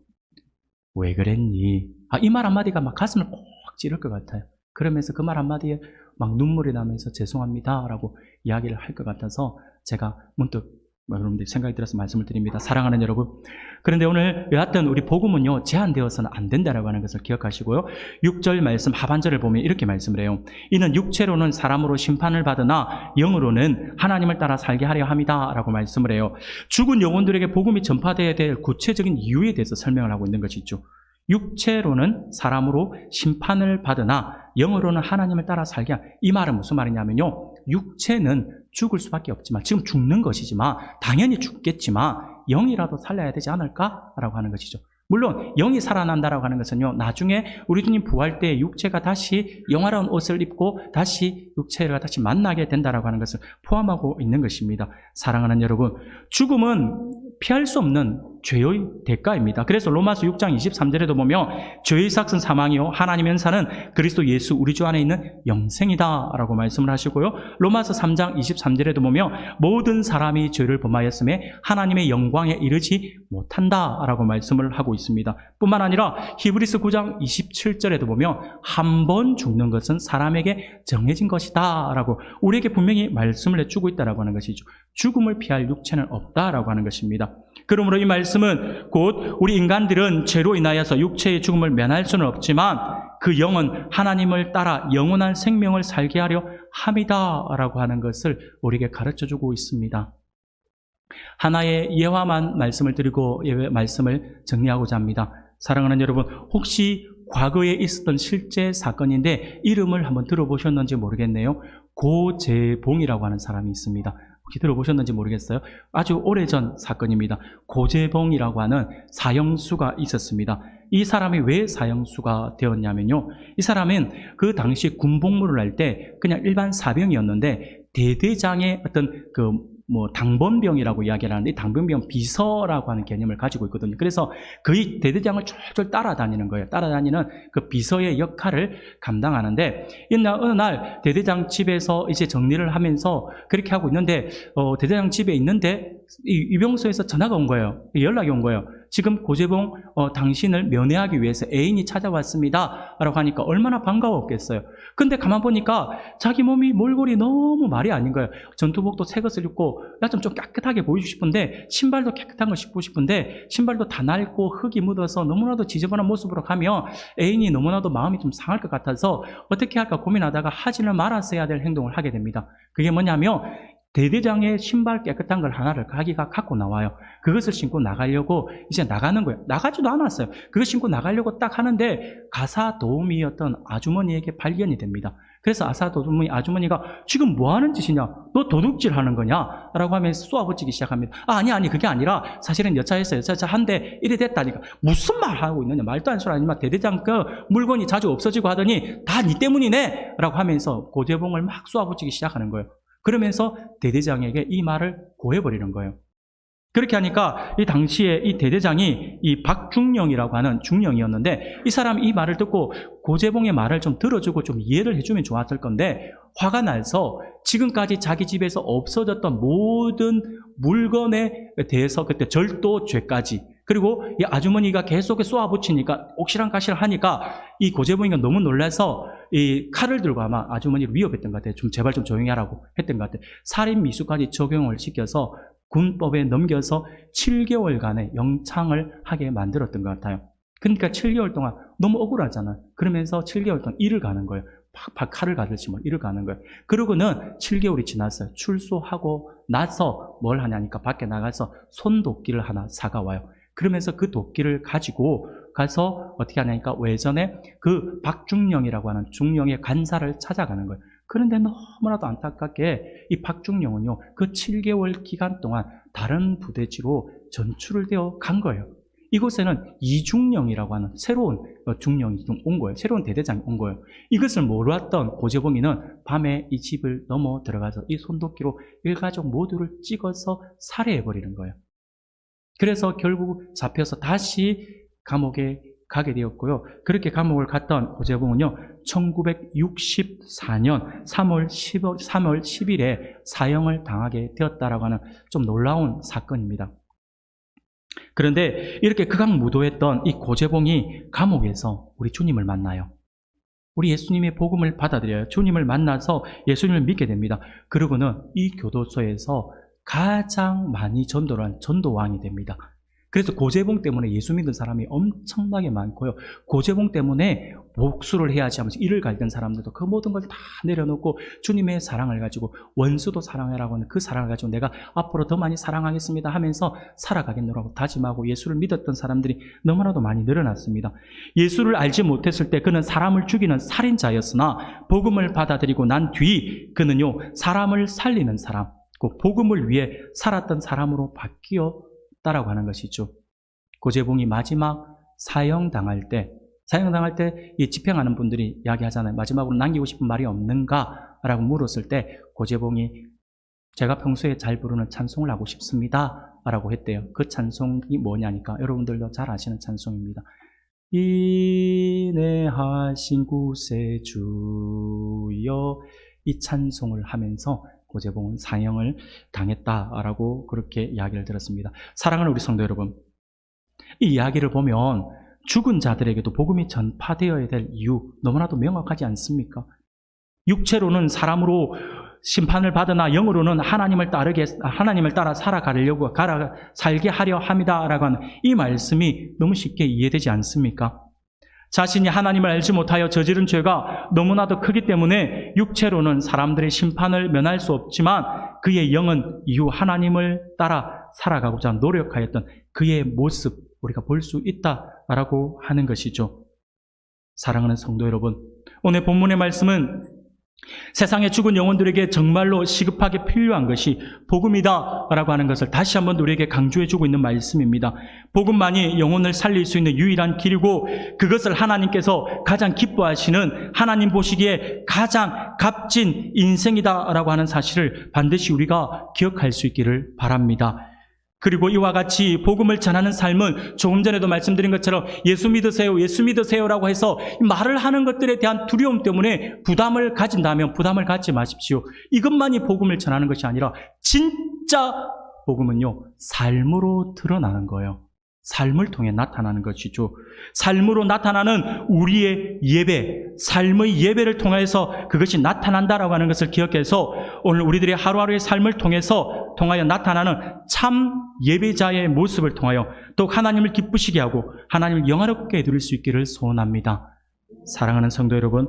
왜 그랬니? 이 말 한마디가 막 가슴을 꼭 찌를 것 같아요. 그러면서 그 말 한마디에 막 눈물이 나면서 죄송합니다 라고 이야기를 할 것 같아서 제가 문득 여러분들 생각이 들어서 말씀을 드립니다. 사랑하는 여러분, 그런데 오늘 여하튼 우리 복음은요 제한되어서는 안 된다라고 하는 것을 기억하시고요. 6절 말씀 하반절을 보면 이렇게 말씀을 해요. 이는 육체로는 사람으로 심판을 받으나 영으로는 하나님을 따라 살게 하려 함이다 라고 말씀을 해요. 죽은 영혼들에게 복음이 전파되어야 될 구체적인 이유에 대해서 설명을 하고 있는 것이죠. 육체로는 사람으로 심판을 받으나 영으로는 하나님을 따라 살게 하라. 이 말은 무슨 말이냐면요, 육체는 죽을 수밖에 없지만, 지금 죽는 것이지만 당연히 죽겠지만 영이라도 살려야 되지 않을까라고 하는 것이죠. 물론 영이 살아난다라고 하는 것은요, 나중에 우리 주님 부활 때 육체가 다시 영화로운 옷을 입고 다시 육체가 다시 만나게 된다라고 하는 것을 포함하고 있는 것입니다. 사랑하는 여러분, 죽음은 피할 수 없는 죄의 대가입니다. 그래서 로마서 6장 23절에도 보면 죄의 삭은 사망이요 하나님의 은사는 그리스도 예수 우리 주 안에 있는 영생이다 라고 말씀을 하시고요. 로마서 3장 23절에도 보면 모든 사람이 죄를 범하였음에 하나님의 영광에 이르지 못한다 라고 말씀을 하고 있습니다. 뿐만 아니라 히브리서 9장 27절에도 보면 한 번 죽는 것은 사람에게 정해진 것이다 라고 우리에게 분명히 말씀을 해주고 있다라고 하는 것이죠. 죽음을 피할 육체는 없다라고 하는 것입니다. 그러므로 이 말씀은 곧 우리 인간들은 죄로 인하여서 육체의 죽음을 면할 수는 없지만 그 영은 하나님을 따라 영원한 생명을 살게 하려 함이다 라고 하는 것을 우리에게 가르쳐주고 있습니다. 하나의 예화만 말씀을 드리고 말씀을 정리하고자 합니다. 사랑하는 여러분, 혹시 과거에 있었던 실제 사건인데 이름을 한번 들어보셨는지 모르겠네요. 고재봉이라고 하는 사람이 있습니다. 혹시 들어보셨는지 모르겠어요. 아주 오래전 사건입니다. 고재봉이라고 하는 사형수가 있었습니다. 이 사람이 왜 사형수가 되었냐면요, 이 사람은 그 당시 군복무를 할 때 그냥 일반 사병이었는데 대대장의 어떤 당번병이라고 이야기를 하는데, 당번병 비서라고 하는 개념을 가지고 있거든요. 그래서 그 대대장을 쫄쫄 따라다니는 거예요. 따라다니는 그 비서의 역할을 감당하는데, 어느 날 대대장 집에서 이제 정리를 하면서 그렇게 하고 있는데, 대대장 집에 있는데 이병소에서 전화가 온 거예요. 연락이 온 거예요. 지금 고재봉 당신을 면회하기 위해서 애인이 찾아왔습니다 라고 하니까 얼마나 반가웠겠어요. 근데 가만 보니까 자기 몸이 몰골이 너무 말이 아닌 거예요. 전투복도 새 것을 입고 좀 깨끗하게 보이고 싶은데, 신발도 깨끗한 걸 신고 싶은데 신발도 다 낡고 흙이 묻어서 너무나도 지저분한 모습으로 가면 애인이 너무나도 마음이 좀 상할 것 같아서 어떻게 할까 고민하다가 하지는 말았어야 될 행동을 하게 됩니다. 그게 뭐냐면 대대장의 신발 깨끗한 걸 하나를 자기가 갖고 나와요. 그것을 신고 나가려고 이제 나가는 거예요. 나가지도 않았어요. 그거 신고 나가려고 딱 하는데 가사 도우미였던 아주머니에게 발견이 됩니다. 그래서 아주머니가 지금 뭐 하는 짓이냐? 너 도둑질 하는 거냐? 라고 하면서 쏘아붙이기 시작합니다. 아니, 그게 아니라 사실은 여차했어요. 여차 한대 이래 됐다니까. 무슨 말 하고 있느냐? 말도 안 소리 아니지만 대대장 그 물건이 자주 없어지고 하더니 다 니 때문이네? 라고 하면서 고재봉을 막 쏘아붙이기 시작하는 거예요. 그러면서 대대장에게 이 말을 고해버리는 거예요. 그렇게 하니까 이 당시에 이 대대장이 이 박중령이라고 하는 중령이었는데, 이 사람이 이 말을 듣고 고재봉의 말을 좀 들어주고 좀 이해를 해주면 좋았을 건데, 화가 나서 지금까지 자기 집에서 없어졌던 모든 물건에 대해서 그때 절도죄까지, 그리고 이 아주머니가 계속 쏘아붙이니까 옥시랑가시를 하니까 이 고재봉이가 너무 놀라서 이 칼을 들고 아마 아주머니를 위협했던 것 같아요. 좀 제발 좀 조용히 하라고 했던 것 같아요. 살인미수까지 적용을 시켜서 군법에 넘겨서 7개월간의 영창을 하게 만들었던 것 같아요. 그러니까 7개월 동안 너무 억울하잖아요. 그러면서 7개월 동안 일을 가는 거예요. 팍팍 칼을 가듯이 일을 가는 거예요. 그러고는 7개월이 지났어요. 출소하고 나서 뭘 하냐니까 밖에 나가서 손도끼를 하나 사가와요. 그러면서 그 도끼를 가지고 가서 어떻게 하냐니까 외전에 그 박중령이라고 하는 중령의 간사를 찾아가는 거예요. 그런데 너무나도 안타깝게 이 박중령은요, 그 7개월 기간 동안 다른 부대지로 전출을 되어 간 거예요. 이곳에는 이중령이라고 하는 새로운 중령이 좀 온 거예요. 새로운 대대장이 온 거예요. 이것을 몰랐던 고재봉이는 밤에 이 집을 넘어 들어가서 이 손도끼로 일가족 모두를 찍어서 살해해버리는 거예요. 그래서 결국 잡혀서 다시 감옥에 가게 되었고요. 그렇게 감옥을 갔던 고재봉은요, 1964년 3월 10일에 사형을 당하게 되었다라고 하는 좀 놀라운 사건입니다. 그런데 이렇게 극악무도했던 이 고재봉이 감옥에서 우리 주님을 만나요. 우리 예수님의 복음을 받아들여요. 주님을 만나서 예수님을 믿게 됩니다. 그러고는 이 교도소에서 가장 많이 전도를 한 전도왕이 됩니다. 그래서 고재봉 때문에 예수 믿는 사람이 엄청나게 많고요. 고재봉 때문에 복수를 해야지 하면서 일을 갈던 사람들도 그 모든 걸 다 내려놓고 주님의 사랑을 가지고 원수도 사랑해라고 하는 그 사랑을 가지고 내가 앞으로 더 많이 사랑하겠습니다 하면서 살아가겠노라고 다짐하고 예수를 믿었던 사람들이 너무나도 많이 늘어났습니다. 예수를 알지 못했을 때 그는 사람을 죽이는 살인자였으나 복음을 받아들이고 난 뒤 그는요 사람을 살리는 사람, 그 복음을 위해 살았던 사람으로 바뀌었다라고 하는 것이죠. 고재봉이 마지막 사형당할 때 이 집행하는 분들이 이야기하잖아요. 마지막으로 남기고 싶은 말이 없는가? 라고 물었을 때 고재봉이 제가 평소에 잘 부르는 찬송을 하고 싶습니다 라고 했대요. 그 찬송이 뭐냐니까 여러분들도 잘 아시는 찬송입니다. 인내하신 구세주여, 이 찬송을 하면서 고재봉은 사형을 당했다라고 그렇게 이야기를 들었습니다. 사랑하는 우리 성도 여러분, 이 이야기를 보면 죽은 자들에게도 복음이 전파되어야 될 이유 너무나도 명확하지 않습니까? 육체로는 사람으로 심판을 받으나 영으로는 하나님을 따라 살게 하려 함이다라고 하는 이 말씀이 너무 쉽게 이해되지 않습니까? 자신이 하나님을 알지 못하여 저지른 죄가 너무나도 크기 때문에 육체로는 사람들의 심판을 면할 수 없지만 그의 영은 이후 하나님을 따라 살아가고자 노력하였던 그의 모습 우리가 볼 수 있다라고 하는 것이죠. 사랑하는 성도 여러분, 오늘 본문의 말씀은 세상에 죽은 영혼들에게 정말로 시급하게 필요한 것이 복음이다라고 하는 것을 다시 한번 우리에게 강조해주고 있는 말씀입니다. 복음만이 영혼을 살릴 수 있는 유일한 길이고 그것을 하나님께서 가장 기뻐하시는 하나님 보시기에 가장 값진 인생이다라고 하는 사실을 반드시 우리가 기억할 수 있기를 바랍니다. 그리고 이와 같이 복음을 전하는 삶은 조금 전에도 말씀드린 것처럼 예수 믿으세요라고 해서 말을 하는 것들에 대한 두려움 때문에 부담을 가진다면 부담을 갖지 마십시오. 이것만이 복음을 전하는 것이 아니라 진짜 복음은요, 삶으로 드러나는 거예요. 삶을 통해 나타나는 것이죠. 삶으로 나타나는 우리의 예배, 삶의 예배를 통해서 그것이 나타난다라고 하는 것을 기억해서 오늘 우리들의 하루하루의 삶을 통하여 나타나는 참 예배자의 모습을 통하여 또 하나님을 기쁘시게 하고 하나님을 영화롭게 해드릴 수 있기를 소원합니다. 사랑하는 성도 여러분,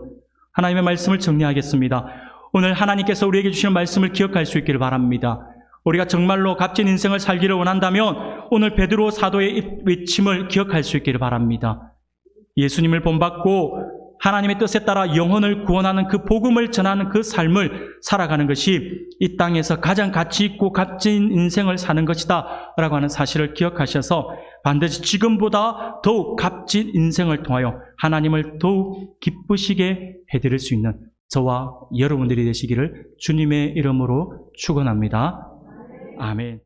하나님의 말씀을 정리하겠습니다. 오늘 하나님께서 우리에게 주시는 말씀을 기억할 수 있기를 바랍니다. 우리가 정말로 값진 인생을 살기를 원한다면 오늘 베드로 사도의 외침을 기억할 수 있기를 바랍니다. 예수님을 본받고 하나님의 뜻에 따라 영혼을 구원하는 그 복음을 전하는 그 삶을 살아가는 것이 이 땅에서 가장 가치 있고 값진 인생을 사는 것이다 라고 하는 사실을 기억하셔서 반드시 지금보다 더욱 값진 인생을 통하여 하나님을 더욱 기쁘시게 해드릴 수 있는 저와 여러분들이 되시기를 주님의 이름으로 축원합니다. 아멘.